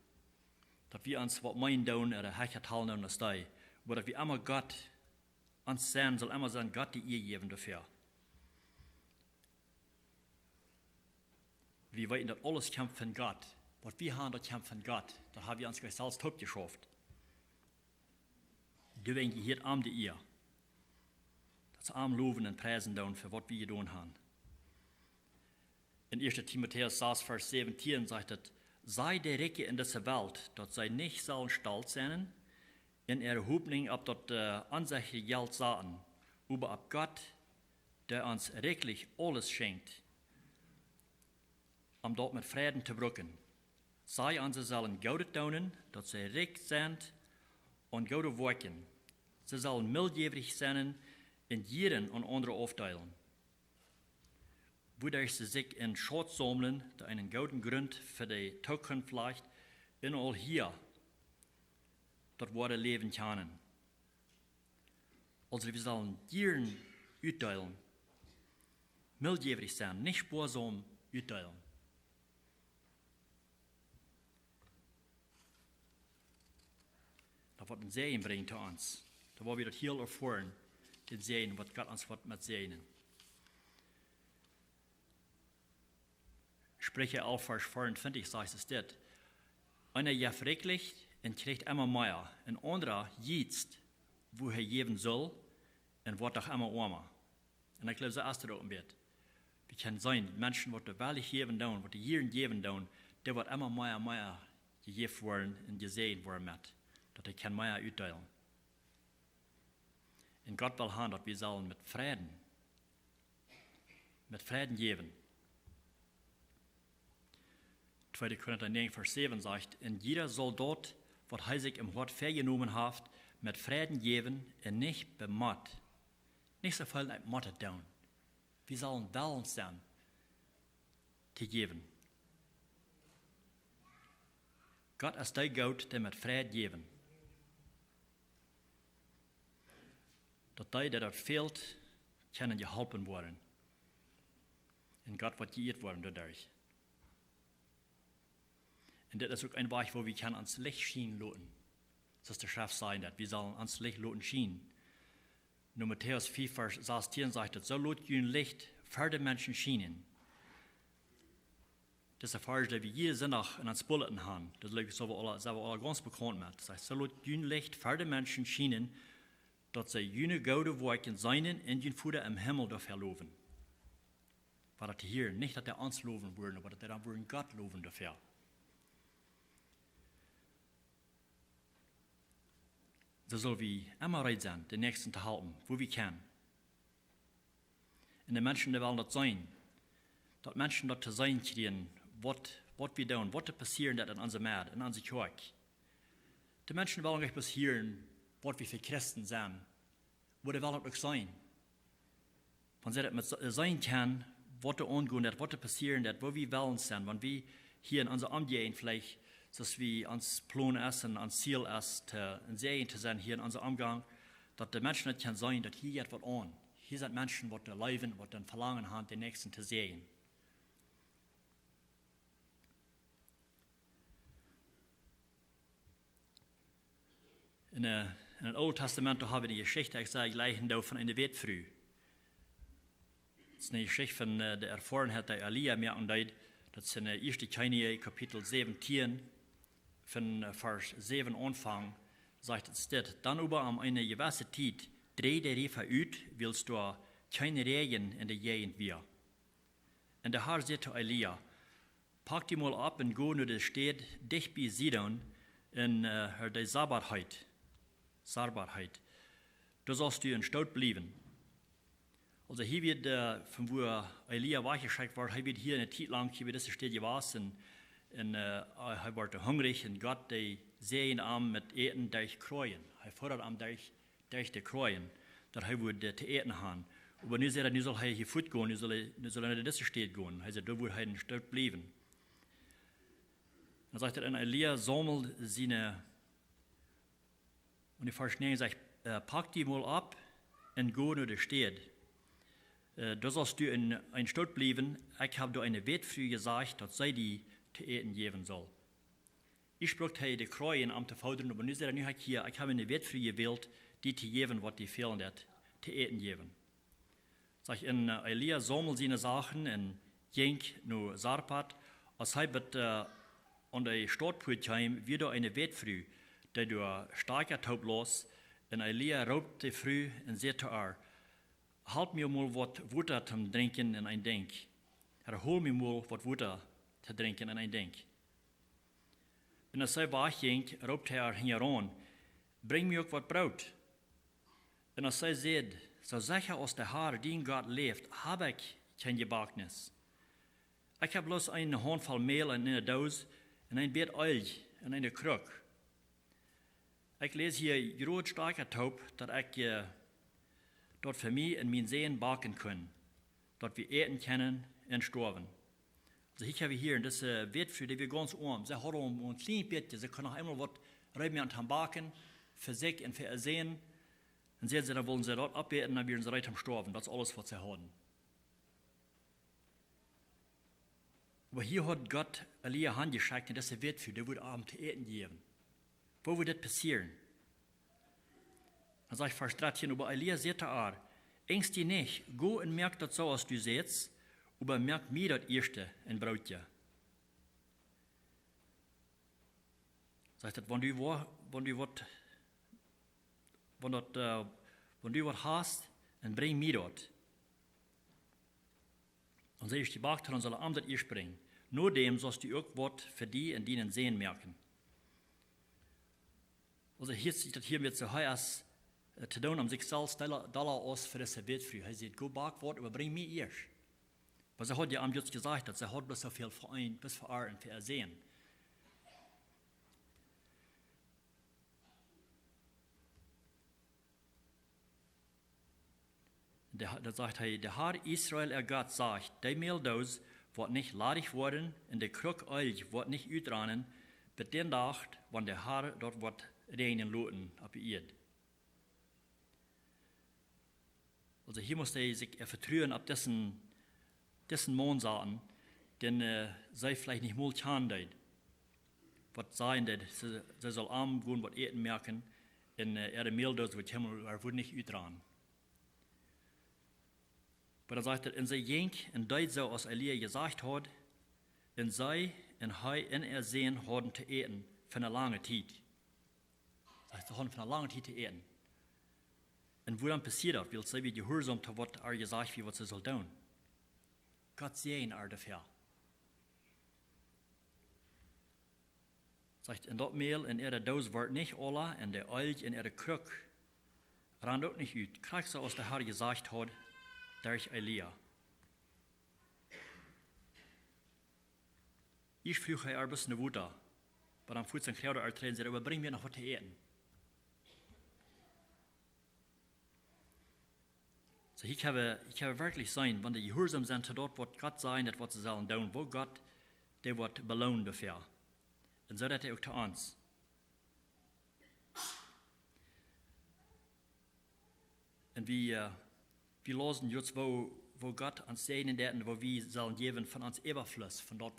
S3: Dass wir uns was meinen tun, oder hecher teilen tun, als die. Aber dass wir einmal Gott uns sehen, soll einmal sagen, Gott die Erde geben dafür. Wir wissen, dass alles kommt von Gott. Was wir haben, das kommt von Gott. Da haben wir uns gleich selbst top geschafft. Du wenn ihr hier am die ihr. Das arm loben und preisen tun für was wir getan haben. In 1. Timotheus 6, Vers 17 sagt es, sei der Recke in dieser Welt, dass sie nicht sollen stolz sein, in ihrer Hoffnung ab das ansässige Geld sagen, aber ab Gott, der uns reichlich alles schenkt, um dort mit Frieden zu brücken. Sei an sie sollen Gaudet tun, dass sie reich sind und Gaudet wirken. Sie sollen mildjährig sein in jeden und andere aufteilen. Wodurch sie sich in Schatz sammeln, der einen guten Grund für die Zukunft vielleicht in all hier, das wahre Leben können. Also wir sollen Dieren uitdelen. Mildjährig sein, nicht sparsam uitdelen. Das wird ein Segen bringen zu uns. Da wollen wir das hier erfahren, den Segen, was Gott uns wird mit segnen. Sprüche 11, Vers 24 sagt es das. Einer jaft reichlich und kriegt immer mehr. Ein anderer jietzt, wo er geben soll, und wird auch immer armer. Und ich glaube, so ist es auch ein bisschen. Wir können sein, Menschen, die wirklich geben tun, die hier geben tun, der wird immer mehr gegeben werden und gesehen werden mit. Dass er kann mehr uitdelen. Und Gott will haben, dass wir sollen mit Frieden geben. 2. Korinther 9, Vers 7 sagt, und jeder soll dort, was er sich im Wort vergenommen hat, mit Frieden geben und nicht bemott. Nicht so viel mit Motte tun. Wir sollen wollen sein, zu geben. Gott ist der Gott, der mit Frieden geben. Dass die, der dort fehlt, können geholfen werden. Und Gott wird geirrt werden dadurch. Und das ist auch ein Weg, wo wir ans Licht schienen lassen. Das ist der Schrift sein, dass wir sollen ans Licht lassen schienen. Nur Matthäus 4, Vers 16 sagt, so lasst ihr ein Licht für die Menschen schienen. Das ist der Vers, den wir jeden Sonntag in uns Bulletin haben. Das ist wir alle ganz bekannt mit. Das heißt, so lasst ihr ein Licht für die Menschen schienen, dass sie jene gute Werke seinen und den Vater im Himmel dafür loben. Weil das hier nicht, dass der uns loben würden, aber dass der dann würden Gott loben dafür. So soll wir immer bereit sein, den Nächsten zu halten, wo wir können. Und die Menschen, die wollen das sein. Dass Menschen das zu sein kriegen, was wir tun, was passiert in unserer Welt, in unserer Kirche. Die Menschen wollen nicht passieren, was wir für Christen sind. Wo die wollen auch sein. Wenn sie das sein können, was da angehen, was passiert, wo wir wollen sein, wenn wir hier in unserer Umgehung vielleicht dass wir ans Plan essen, ans Ziel ist, ein Segen zu sein hier in unserem Umgang, dass die Menschen nicht sein, dass hier etwas an. Hier sind Menschen, die leben, die dann verlangen haben, den Nächsten zu sehen. In dem Alten Testament haben wir die Geschichte, ich sage gleich, von einer Wetfrüh. Das ist eine Geschichte von der Erfahrenheit der Elia mehr und das ist in der 1. Könige, Kapitel 17, von Vers 7 Anfang, sagt es das. Dann aber um eine gewisse Zeit, 3 der Refer ut, willst du keine Regen in der Gegend wir. Und der Herr sagte zu Elia, pack die mal ab und go nur der Stadt dicht bei Sidon in der Sabbatheit. Da sollst du in Stadt bleiben. Also hier wird, von wo Elia weggeschickt wird, hier wird hier eine Zeit lang, hier wird diese Stadt gewesen, und er wurde hungrig und Gott die Sehen am mit Eten durch Kreuen. Er fordert am durch die Kreuen, dass er würde zu eten haben. Aber nu sagt er, nu soll er hier Fuß gehen, nu soll er in diese Stadt gehen. Er sagt, da wird er in der Stadt bleiben. Dann sagt er, und Elia sammelt seine, und die Vers 9 sagt, pack die mal ab und geh nach der Stadt. Da sollst du in einer Stadt bleiben. Ich habe da eine Wetfrüh gesagt, dass sie die zu eten geben soll. Ich sprach die Kreuen am zu fordern, aber nu sagt er, nu hier, ich habe eine Wetfrüh gewählt, die zu geben, was die fehlen, zu eten geben. Sag ich, in Elia sammelt seine Sachen und ging nach Sarpat, als er mit an der Stadtport kam, wieder eine Wetfrüh, die durch starker Taub los, und Elia raubt die Früh und sagte er, halt mir mal was Wasser zum Trinken in ein Denk. Hol mir mal was Wasser zu trinken in ein Denk. Und als er wegging, raubte er heran, bring mir auch was Brot. Und als er sagt, so sicher als der Herr, dein Gott lebt, habe ich kein Gebackenes. Ich habe bloß eine Handvoll Mehl in einer Dose und ein Bett Öl in einer Krug. Ich lese hier groß starker Taub, dass ich dort für mich in meinen Seen backen kann, dort wir eten können und sterben. Also ich habe hier in dieser Wetfrüh, die wir ganz arm, sie haben ein kleines Bettchen, sie können auch immer was reiben und backen, für sich und für ihr Sehen, Und sie, dann wollen sie dort abbeten, dann werden sie recht am Sterben. Das ist alles, was sie haben. Aber hier hat Gott Elia handgeschickt, und das er wird für, der wird Abend zu eten geben. Wo wird das passieren? Dann sagt Vers 13, aber Elia sagt er, ängst die nicht, go und merk das so, als du siehst, aber merk mir das erste in Brautje. Sagt er, wenn du was hast, dann bring mir das. Und sie ist die Bagter und soll am das ihr springen. Nur dem sollst du auch was für die in denen sehen merken. Also hier sieht das hier mit so heiß zu tun, um sich selbst Dollar aus für das Gebet früh. Er sagt, go back wort, aber bring mir erst. Aber sie hat ja am jetzt gesagt, dass sie hat bloß so viel für ein, bis für ein, für sehen. Da sagt er, der Herr Israel, Gott, sagt, die Mildos wird nicht ladig worden, und der Krug Eich wird nicht utranen, bis den Tag, wann der Herr dort wird reinen loten auf die Erde. Also hier muss er sich vertrauen auf dessen Mondsaten, denn sei vielleicht nicht mal handelt. Was sein, sie soll arm gehen, was eten merken, und der Mildos wird Himmel, wird nicht utranen. Aber er sagt, in sie jenk, in deit so, als Elia gesagt hat, in sei, in hei, in sehen, haben zu eten, für eine lange Zeit. Das heißt, sie haben für eine lange Zeit zu eten. Und wo dann passiert das, weil sie wie gehorsam zu was gesagt, wie was sie soll tun. Gott sehen dafür. Sagt, in dat Mehl, in Doos wird nicht alle, in der Eich, in Krug, ran auch nicht ut. Kriegst du, als der Herr gesagt hat, durch Elia. Ich frühe ein bisschen Wutter, aber dann fuhrt sein Krauder ertreten, sagt, aber bring mir noch was zu eten. So, ich habe wirklich sein, wenn die gehorsam sind, dort wird Gott sein, das was sie sollen tun, wo Gott, der wird belohnt dafür. Und so dass er auch zu uns. Und wir losen jetzt, wo Gott uns sehen wird, wo wir sollen geben von uns Überfluss, von dort,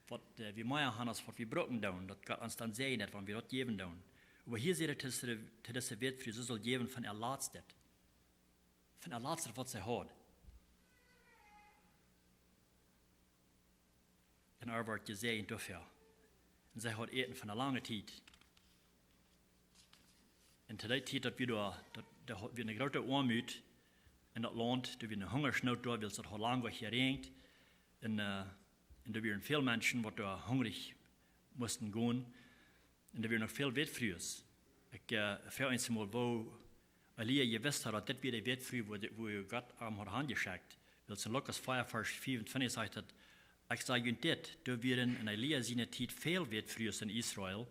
S3: was wir mehr haben, als was wir brauchen tun, dass Gott uns dann sehen wird, wenn wir dort geben tun. Aber hier sieht er, dass das wird für sie soll geben von Erlatztet. Von Erlatztet, was sie hat. Und er wird gesehen dafür. Und sie hat eten von einer langen Zeit. Und zu der Zeit, dass wir eine große Armut in das Land, da wir eine Hungersnot da, weil es hat lange geregnet. Und da waren viele Menschen, die da hungrig mussten gehen. Und da waren noch viel Wettfrühes. Ich frage uns mal, wo Elia gewusst hat, dass das wieder Wettfrüh, wo Gott hat handgeschickt. Weil es in Lukas 4, Vers 25 sagt, ich sage Ihnen das, da werden in Elia seine Zeit viel Wettfrühes in Israel,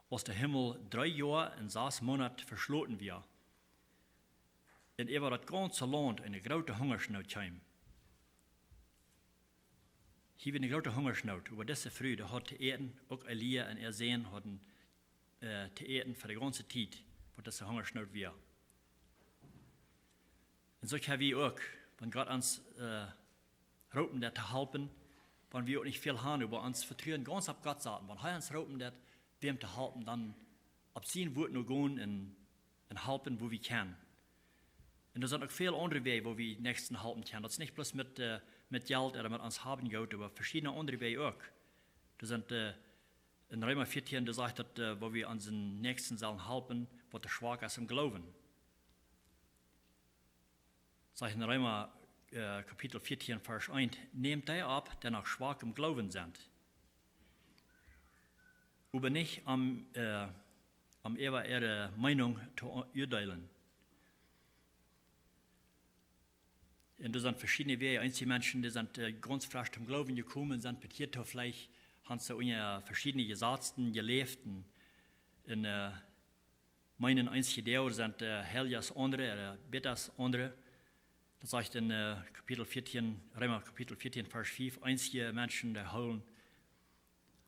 S3: als der Himmel 3 Jahre und 6 Monate verschlossen wird. Und über das ganze Land eine große Hungersnot kam. Hier wird eine große Hungersnot. Über diese Frühe hat zu eten, auch Elia und sehen hatten zu eten für die ganze Zeit, wo diese Hungersnot war. Und so haben wir auch, wenn Gott uns roten, das zu helfen, wenn wir auch nicht viel haben, über uns vertrauen ganz auf Gott sagen. Wenn er uns roten, das wem zu helfen, dann ab sein Wort nur gehen und helfen, wo wir können. Und da sind auch viele andere Wege, wo wir Nächsten helfen können. Das ist nicht bloß mit Geld oder mit uns haben geht, aber verschiedene andere Wege auch. Da sind in Römer 14, da sagt, wo wir unseren Nächsten sollen helfen, wo der schwach ist im Glauben. Sagt in Römer Kapitel 14, Vers 1, nehmt die ab, die noch schwach im Glauben sind. Aber nicht über ihre Meinung zu urteilen. Und da sind verschiedene Wege. Einige Menschen, die sind ganz frisch zum Glauben gekommen, sind mit hier vielleicht, haben sie verschiedene Gesetzen gelebt. Und meinen einzige Deo sind hell als andere, besser als andere. Das sagt in Kapitel 14, Römer Kapitel 14, Vers 5, einzige Menschen, die holen,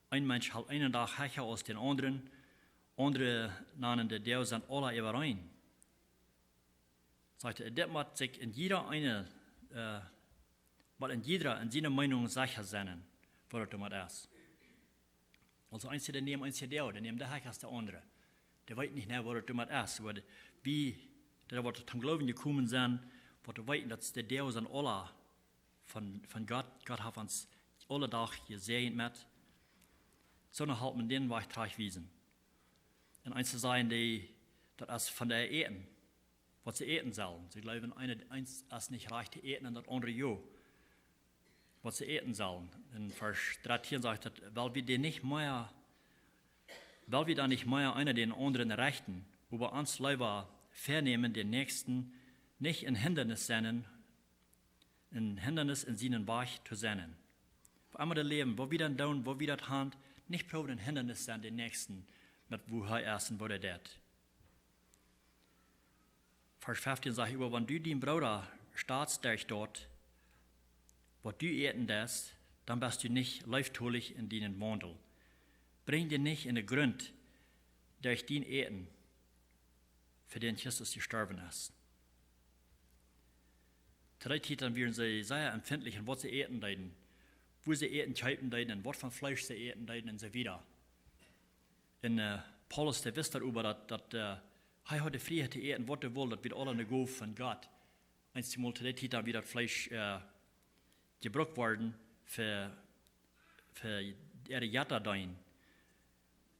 S3: ein Mensch hält einen Tag höher als den anderen, andere nennen die Deo sind alle überein. Sagt das muss sich in jeder eine, weil in jeder in seiner Meinung sicher sein, was das ist. Also eins der nehmen, eins der nehmen der Hack als der andere. Der weiß nicht mehr, was das ist. Wie, der wird zum Glauben gekommen sein, wird der weiß, dass der Deus an Allah von Gott hat uns alle Tag gesehen mit. So halt man den Weg wiesen. Und eins zu sein, das ist von der Eten, was sie eten sollen. Sie glauben, eins ist nicht reich zu eten und das andere jo. Was sie eten sollen. In Vers 13 sagt er, weil wir da nicht mehr einer den anderen rechten, über uns lieber vernehmen, den Nächsten nicht ein Hindernis sein, ein Hindernis in seinen Weg zu sein. Auf einmal das Leben, wo wir dann tun, wo wir das haben, nicht probieren, ein Hindernis sein, den Nächsten, mit wo er ist und wo er das. Vers 15 sagt er, wenn du den Bruder staatsstärk dort, was du eten das, dann bist du nicht leiftüchtig in deinen Wandel. Bring dir nicht in den Grund, durch den eten, für den Christus gestorben ist. Drei Titeln werden sie sehr empfindlich in was sie eten deuten, wo sie eten kaufen deuten, und was von Fleisch sie eten deuten und so weiter. In Paulus, der wisst darüber, dass er hat die Freiheit zu eten, was er will, das wird alle eine Gabe von Gott. Einmal zu der Titeln wird das Fleisch gebraucht worden für ihre Jatter deuten.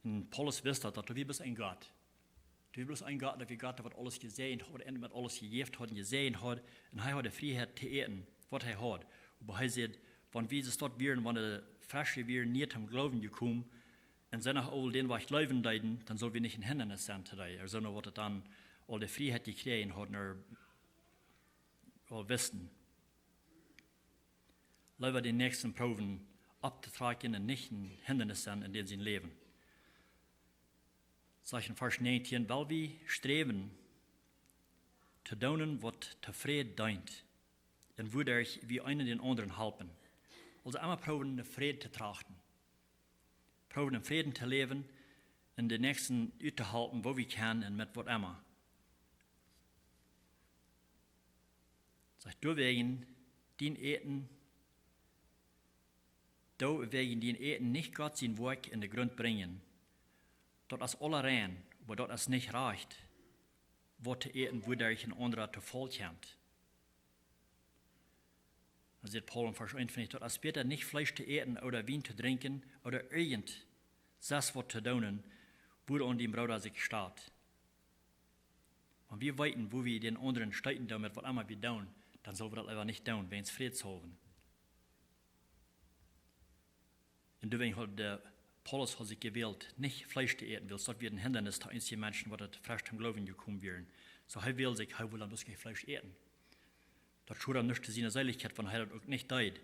S3: Und Paulus wusste, dass du bist ein Gott. Du bist ein Gott, der Gott, der alles gesehen hat, und mit alles gegeben hat und gesehen hat. Und er hat die Freiheit zu eten, was er hat. Aber er sagt, wenn wir es dort wären, wenn die Frische wären, nicht zum Glauben gekommen, und sind auch all den, was ich glauben deuten, dann soll wir nicht ein Hindernis sein today. Sondern was er dann all die Freiheit gekriegt hat, und wissen. Lieber den nächsten Proben abzutragen und nicht ein Hindernis sein in denen sie leben. Sagt in Vers 19, weil wir streben, zu tun, was zufrieden dient, und wodurch wir einen den anderen helfen. Also einmal proben, den Frieden zu trachten. Proben, den Frieden zu leben, und den nächsten auszuhalten, wo wir können und mit was immer. Sagt, du wegen den Eten, nicht Gott sein Werk in den Grund bringen, dort ist alle rein, aber dort ist nicht reicht, was zu eten, wodurch ein anderer zu voll kommt. Dann sagt Paul in Vers 21, dort ist besser nicht Fleisch zu eten oder Wein zu trinken oder irgend das, was zu tun, wo an dem Bruder sich steht. Wenn wir weiten, wo wir den anderen steiten damit, was immer wir tun, dann sollen wir das einfach nicht tun, wenn es Frieden haben. Und deswegen hat Paulus sich gewählt, nicht Fleisch zu eten, weil es dort wird ein Hindernis für einige Menschen, die frisch zum Glauben gekommen wären. So er will dann bloß kein Fleisch eten. Das schaut nicht zu seiner Seligkeit, wenn er das auch nicht tut,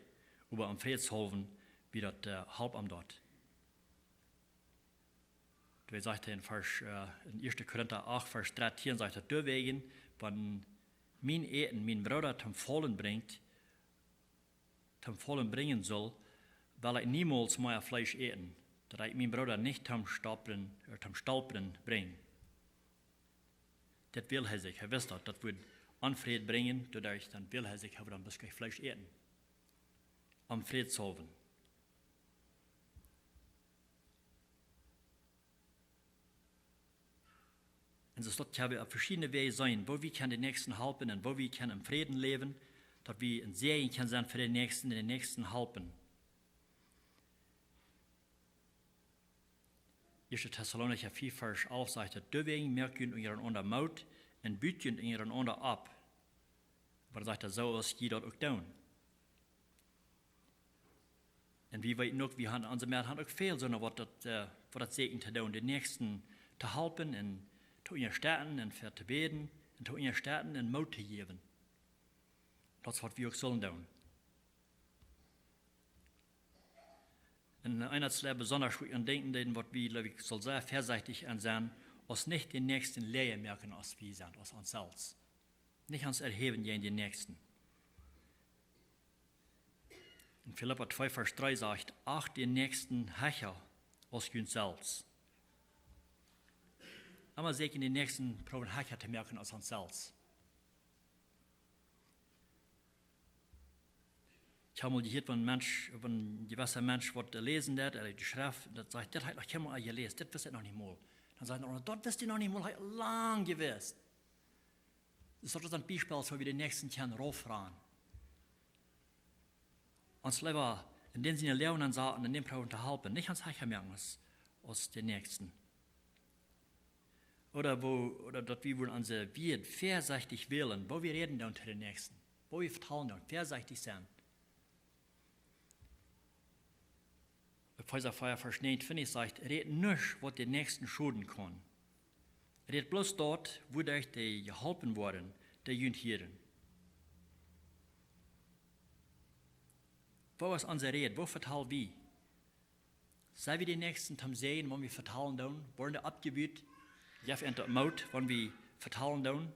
S3: aber am Friedenshofen wird das halb am dort. Du sagt in 1. Korinther 8, Vers 13, sagt er, deswegen, wenn mein Bruder zum Vollen bringen soll, weil ich niemals mehr Fleisch eten, dass ich meinen Bruder nicht zum Stolpern bringe. Das will er sich, er weiß das wird Unfried bringen, dadurch dann will er sich, aber dann muss ich Fleisch eten. Am Friedenshofen. Und so dort haben wir verschiedene Wege sein, wo wir den Nächsten helfen und wo wir im Frieden leben, dass wir ein Segen können sein für den Nächsten helfen. 1. Thessalonicher 4, Vers 11 sagt, deswegen merken ihren Mut und büten ihren ab. Aber sagt er, so ist jeder auch tun. Und wir weten auch, wir haben unsere Männer auch viel, sondern was das Segen zu tun, den Nächsten zu helfen und zu ihnen starten und für zu beten und zu ihnen starten und Mut zu geben. Das ist, was wir auch sollen tun. In einer Stelle besonders an denken, was wir, glaube ich, soll sehr vorsichtig sein, uns nicht den Nächsten Leer merken, als wir sind, als uns selbst. Nicht uns erheben gegen den Nächsten. In Philipper 2, Vers 3 sagt, acht den Nächsten Hecher als uns selbst. Einmal sehe ich den Nächsten probieren Hecher zu merken als uns selbst. Ich habe mal gehört, wenn ein gewisser Mensch was lesen hat, die Schrift, das sagt, das hat noch keiner gelesen, das wisst ihr noch nicht mal. Dann sagt er, das wisst ihr noch nicht mal, hat lang gewusst. Das ist ein Beispiel, so wie die nächsten Kinder rauffahren. Uns lieber in dem Sinne lernen sagen, in dem Problem zu helfen, nicht ans Heichen merken als den Nächsten. Oder dass wir unsere Wert vorsichtig wählen, wo wir reden dann zu den Nächsten, wo wir vertrauen dann, vorsichtig sein. Epheser 4, Vers 9, finde ich, sagt, redet nicht, was den Nächsten schaden kann. Redet bloß dort, wodurch die geholfen worden, der jünt hören. Wo ist unser Red? Wo verteilen wir? Sei wir die Nächsten zum Sehen, wenn wir verteilen dann, worden abgewüht, ja, in der Maut, wenn wir verteilen dann.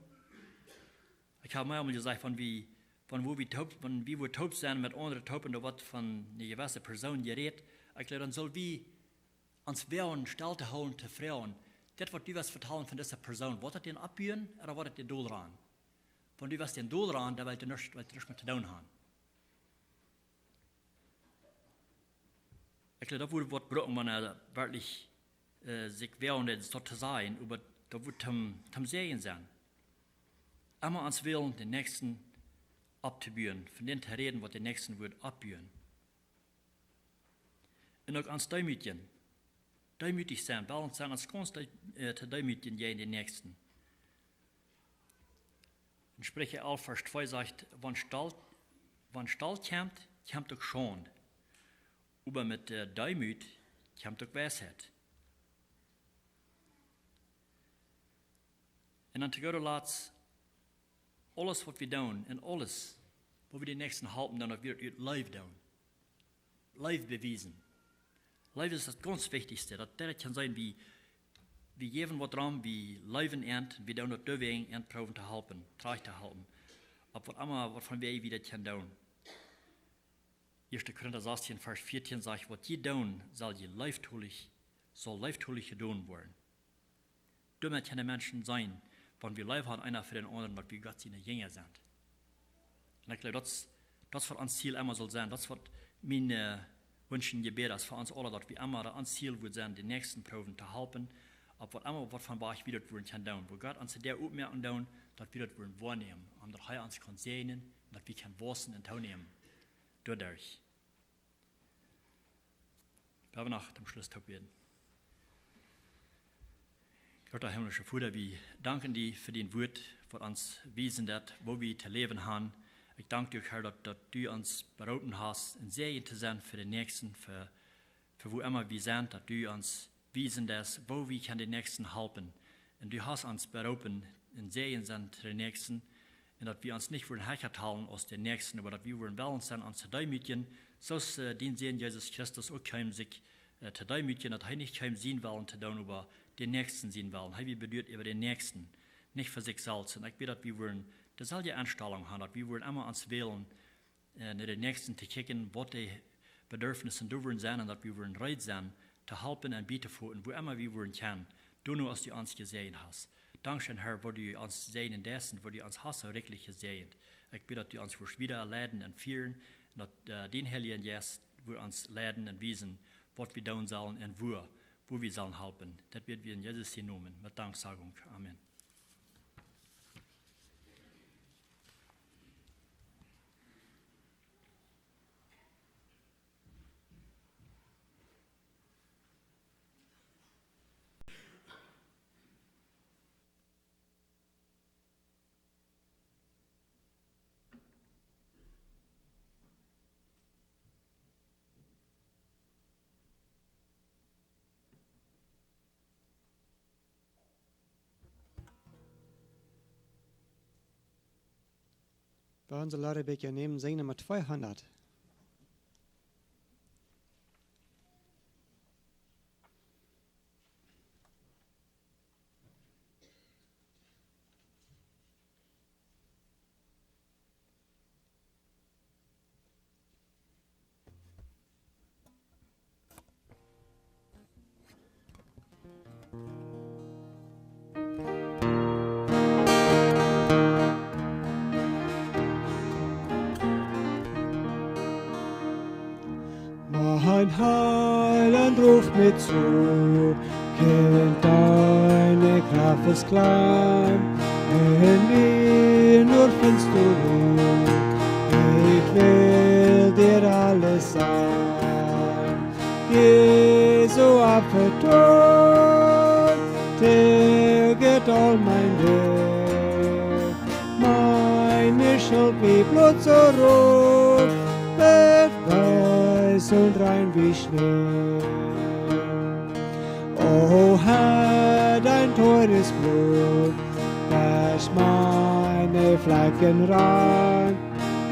S3: Ich habe mir einmal gesagt, wenn wir taub sind mit anderen Tauben, da wird von einer gewissen Person geredet, ich glaube, dann soll wir uns wehren, Stellte holen zu Frauen. Das, was du was verteilen von dieser Person, wird das den abbühen oder wird das den Doel ran? Wenn du was den Doel ran, dann willst du nichts mit zu tun haben. Ich glaube, da würde was brauchen, wenn wirklich sich wehren, das dort zu sein, aber da wird zum Sehen sein. Einmal ans Willen, den Nächsten abzubühen, von denen zu reden, was den Nächsten wird abbühen. Und auch ans Demütigen. Demütig sein, balance sein, als konstant zu demütigen, je in den Nächsten. In Sprüche 11, Vers 2 sagt, wenn Stall kommt auch schon. Aber mit Demut kommt auch Weisheit. Und dann zu Gott laat alles, was wir tun, und alles, wo wir den Nächsten halten, dann auch wir live tun. Live bewiesen. Live ist das ganz Wichtigste. Das kann sein, wie geben was dran, wie leben ernten, wie tun das Döwing und proben zu helfen, trage zu halten. Aber was immer, was von wir wieder kann tun. 1. Korinther 16, Vers 14 sagt, was ihr tun, soll leibtulich getan werden. Damit können Menschen sein, wenn wir live haben, einer für den anderen, dass wir Gott seine Jünger sind. Und ich glaube, das was uns Ziel immer soll sein, das wird meine Wünschen Gebet ist für uns alle, dass wir immer ans Ziel wird sein, die nächsten Proben zu helfen, aber was von euch wieder werden kann tun, wo Gott uns der aufmerken tun, dass wir das werden wahrnehmen, und dass er uns kann sehen, dass wir kann wachsen und tun nehmen, dadurch. Wir haben nach dem Schluss beten. Gott, der himmlische Vater, wir danken dir für den Wort, was uns wiesen hat, wo wir zu leben haben. Ich danke dir, Herr, dass du uns beraten hast, ein Segen zu sein für den Nächsten, für wo immer wir sind, dass du uns wiesen hast, wo wir den Nächsten helfen. Und du hast uns beraten, ein Segen sein für den Nächsten, und dass wir uns nicht wollen herhalten aus den Nächsten, aber dass wir wollen wollen sein, uns zu demütigen, so den Segen Jesus Christus auch kein sich zu demütigen, dass er nicht kein sehen wollen zu tun, aber den Nächsten sehen wollen. Er bedeutet über den Nächsten, nicht für sich selbst. Und ich bitte, dass wir wollen, das soll die Einstellung haben, dass wir wollen immer uns wählen, den Nächsten zu kicken, was die Bedürfnisse da wollen sein, und dass wir wollen bereit sein, zu helfen und bieten vor, wo immer wir wollen können, du nur, als du uns gesehen hast. Dankeschön, Herr, wo du uns sehen in dessen, wo du uns hast, so wirklich gesehen. Ich bitte, dass du uns wieder leiten und führen, und dass den Heiligen Geist uns leiten und wiesen, was wir tun sollen und wo wir sollen helfen. Das wird wir in Jesus Namen mit Danksagung. Amen.
S2: Bei unserer Ladebeker nehmen singen Nummer 200. ruf mir zu, Kind, deine Kraft ist klein, in mir nur findest du Ruhe, ich will dir alles sein. Jesu Opfer tilget all mein Weg, meine Schuld wie Blut so rot, wird weiß und rein wie Schnee. O Herr, dein teures Blut, wäsch meine Flecken rein.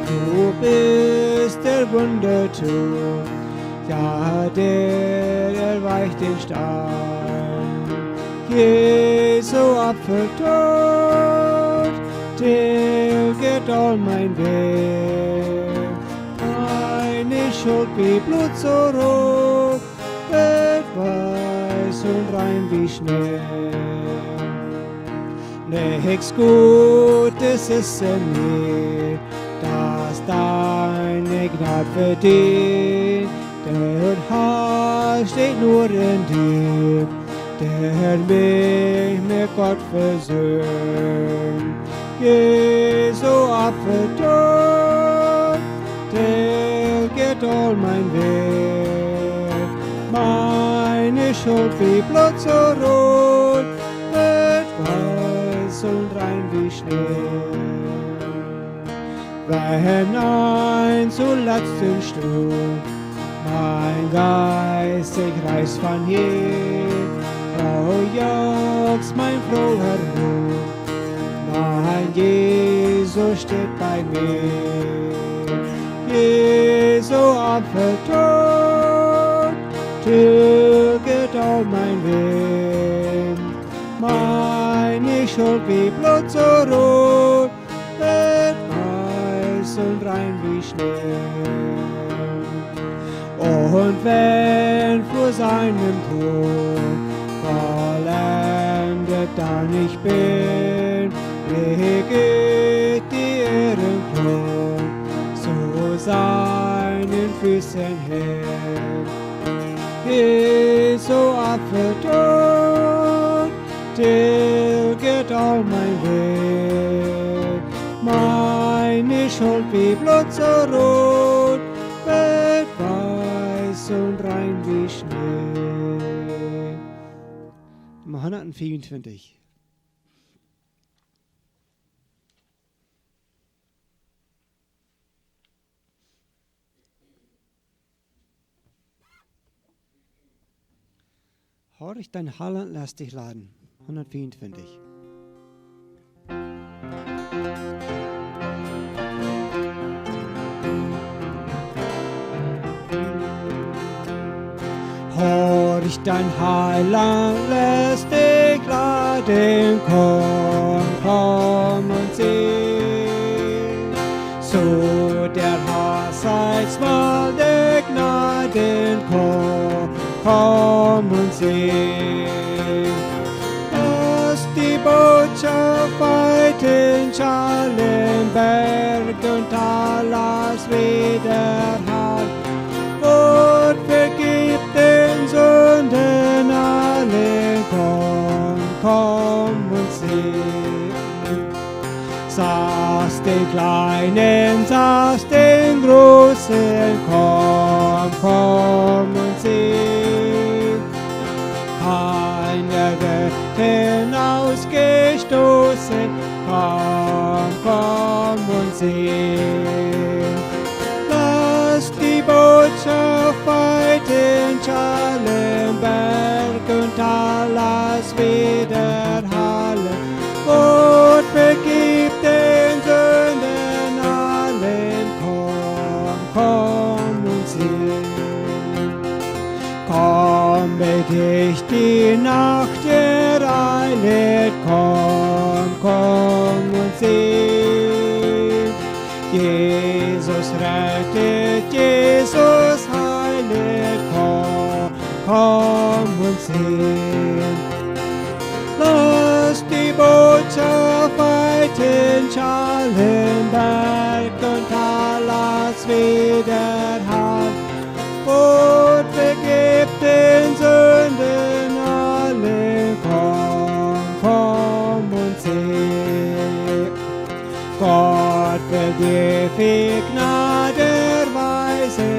S2: Du bist der Wundertuch, ja, der erweicht den Stein. Jesu Opfer tilget all mein Weg. Meine Schuld wie Blut so rot, wird weiß und rein wie Schnee. Nichts Gutes ist in mir, das deine Gnade verdient. Der Heil steht nur in dir, der mich mit Gott versöhnt. Jesu Opfer tilget all mein Weg. Meine Schuld wie Blut so rot, wird weiß und rein wie Schnee. Wenn ein zuletzt in Sturm mein Geist sich reißt von hier, jagst mein froher Mut, mein Jesus steht bei mir. Jesu Opfer tilget all mein Weg, meine Schuld wie Blut so rot, wird weiß und rein wie Schnee. Und wenn vor seinem Tod vollendet dann ich bin, lege die Ehrenkron zu seinen Füßen hin. Jesu Opfer tilget all mein Weg, meine Schuld wie Blut so rot, wird weiß und rein wie Schnee. Nummer 124. Horch, dein Halland lass dich laden. 124. Horch, dein Heiland lässt dich laden, komm und sieh. So der Hochzeitsmahl der Gnaden, komm und sieh. Lass die Botschaft weit in Schallenberg und Talas wieder hat. Gott vergibt den Sünden alle, komm und sieh. Sagst den Kleinen, sagst den Großen, komm und sieh. Keiner wird hinausgestoßen, komm und sieh. Lass die Botschaft weit in Schallenberg und Talas wieder hallen. Gott vergibt den Sünden allen, komm und sieh. Komm, dich die Nacht ereilet, komm und sieh. Jesus rettet, Jesus heilet, komm und sieh. Lass die Botschaft weit in Schallenberg und Talas wieder hallen. Gott vergibt den Gnaderweise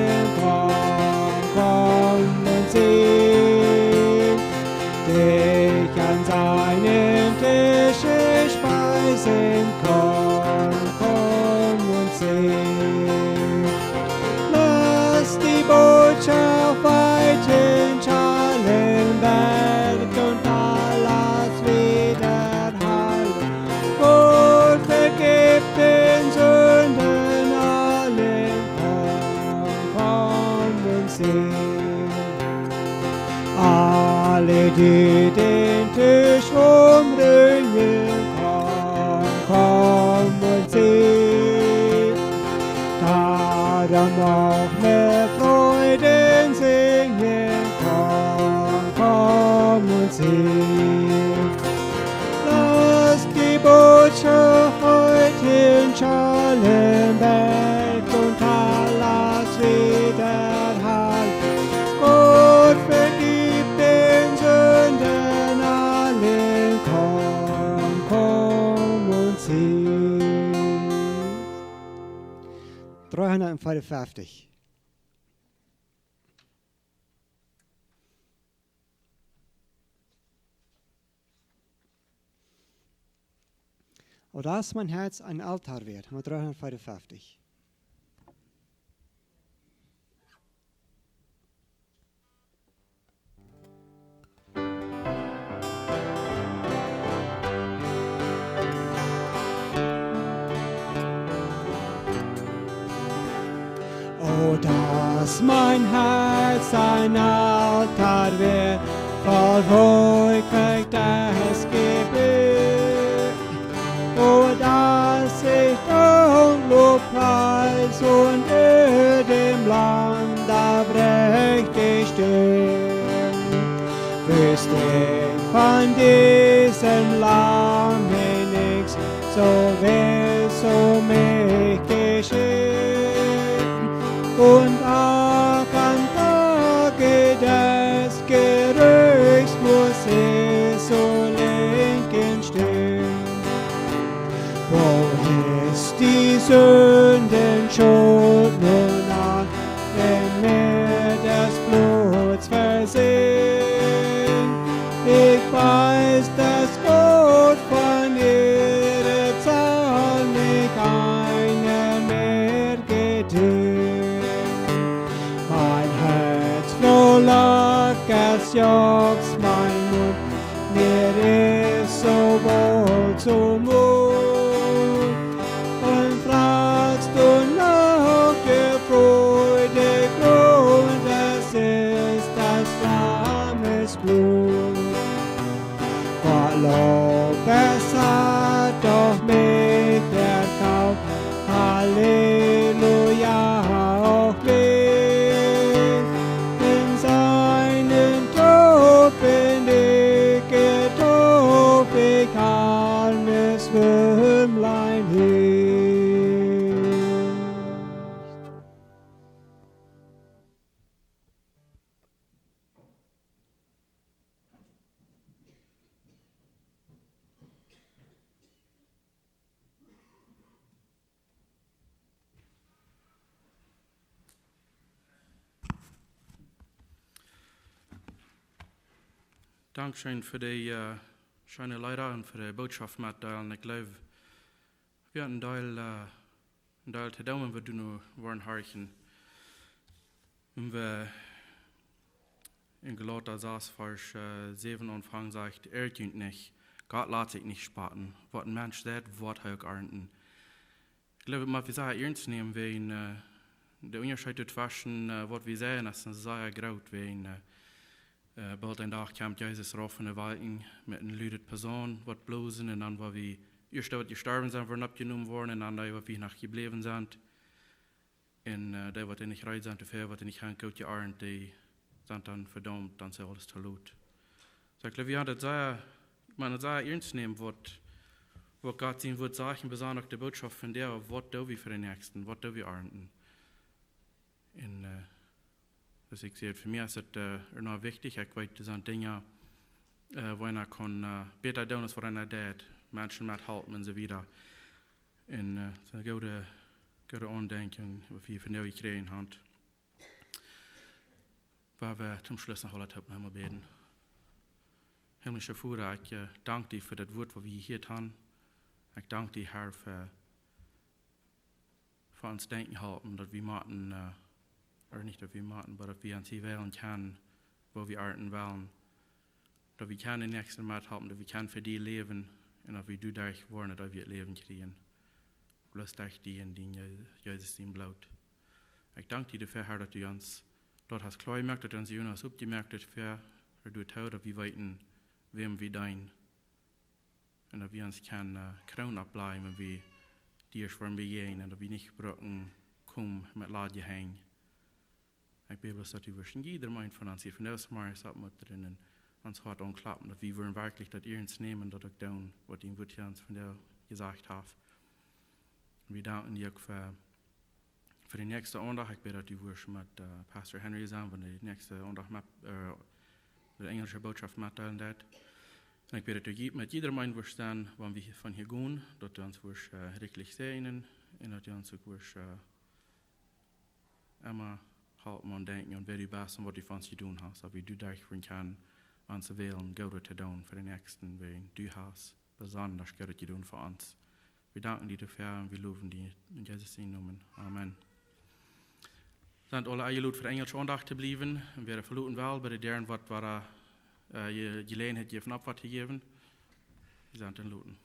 S2: komm und sieh, dich an seinem Tische speisen, komm und sieh. Lass die Botschaft weiten schallen, Berg und Palas widerhallen. Gott vergibt den Sünden allen, komm und sieh. Alle, die den Tisch umringen, komm und sieh. Darum auch mit Freuden singen, komm und sieh. Lass die Botschaft heute schallen, Berg und Talas widerhallen. Gott vergibt den Sünden allen, komm und sieh. 354. Und dass mein Herz ein Altar wird, Nummer 354. Oh, dass mein Herz ein Altar wird, voll Ruhigkeit Gebet. Oh, dass ich Dank, Lobpreis und dem Land aufrichtig stehe. Wüsste von diesem Land nichts, so will's um mich geschehen. Und auch am Tage des Gerichts muss ich so linken stehen. Wo ist die Sündenschuld nun an, wenn mir das Blut versehen? Ich weiß, dass Gott von ihrer Zahl nicht einer mehr getilgt. Mein Herz frohlock, es juckt mein Mund, mir ist so wohl zumut. Und fragst du nach der Freude Grund, es ist das Lammes Blut. Gott Lob, es hat doch mich erkauft, Halleluja auch mich. In seinen Tod bin ich getauft, ich armes Würmlein hin.
S1: Dankeschön für die schöne Leider und für die Botschaft mitteilen. Ich glaube, wir hatten einen Teil zu daumen, wir nur wollen horchen. Und wir in Galater 6, Vers 7 Anfang sagt, tut nicht, Gott lässt sich nicht spaten. Was ein Mensch sagt, wird er auch ernten. Ich glaube, wir sagen ernst nehmen, wenn der Unterschied zwischen was wir sehen, ist sehr groß, wenn bald ein Tag kommt Jesus rauf in der Wolken mit einer lüden Person, was bloßen, und dann, wo wir erst dort gestorben sind, werden abgenommen worden, und dann, wo wir noch geblieben sind. Und die, die nicht rein sind, dafür, die nicht gut gearnt, die sind dann verdammt, dann ist alles verloren. So, ich glaube, wir haben das sehr ernst nehmen, was Gott sehen wird, sagen, besonders die Botschaft von der, was tun wir für den Nächsten, was tun wir ernten. Und dus ik zie het voor mij is het nog wichtig. Ik weet, er zijn dingen waar je kan beter doen als wat je deed. Mensen met helpen en zo verder. En zo Göra aandenken wat vi för nu gekregen hand. Waar we zum Schluss nog altijd hebben helemaal beden. Himmlische Vader, ik dank dir voor dat woord wat we hier hebben. Ik dank dir, Herr, voor ons denken houden, dat we moeten, niet dat we moeten, maar dat we ons hier willen kunnen, waar we arten willen. Dat we kunnen in de nächste maat houden, dat we kunnen voor die leven, en dat we dadurch worden, dat we het leven krijgen. Bless dich die in die Jezus din bloot. Ik dank dir dafür, Herr, dat du uns dort hast klar gemerkt, dass du uns Jonas abgemerkt hast, für du tau, dass wir weiten, wem wir dein. Und dass wir uns keine Krone abbleiben, und wir dir schweren begehen, und dass wir nicht brücken, kommen mit Ladje hängen. Ich bete, dass du wirst in jeder Mind von uns hier von aus Mars abmuttern und uns hart anklappen, dass wir wirklich, dass ihr uns nehmen, dass ich tun, was ihm wird uns von der gesagt hat. Wir danken dir für den nächsten Sonntag. Ich bete, dass du wirst mit Pastor Henry zusammen, wenn die nächste Sonntag mit der englische Botschaft mitteilen wird. Und ich bete, dass du mit jeder Mann wirst dann, wenn wir von hier gehen, dass du uns wirst richtig sehen und dass du uns wirst immer halten und denken und wer du bist und was du von uns tun hast. Aber du dadurch kannst uns wählen, Gott zu tun für den nächsten, wen du hast, besonders Gott zu tun für uns. Wir danken dir dafür und wir loben dir in Jesus' Namen. Amen. Sind alle eingeladen für engelsche Andacht zu bleiben. Und wir verluten wel bei deren, was je Gelegenheit von Abwart gegeben. Wir sind dann loten.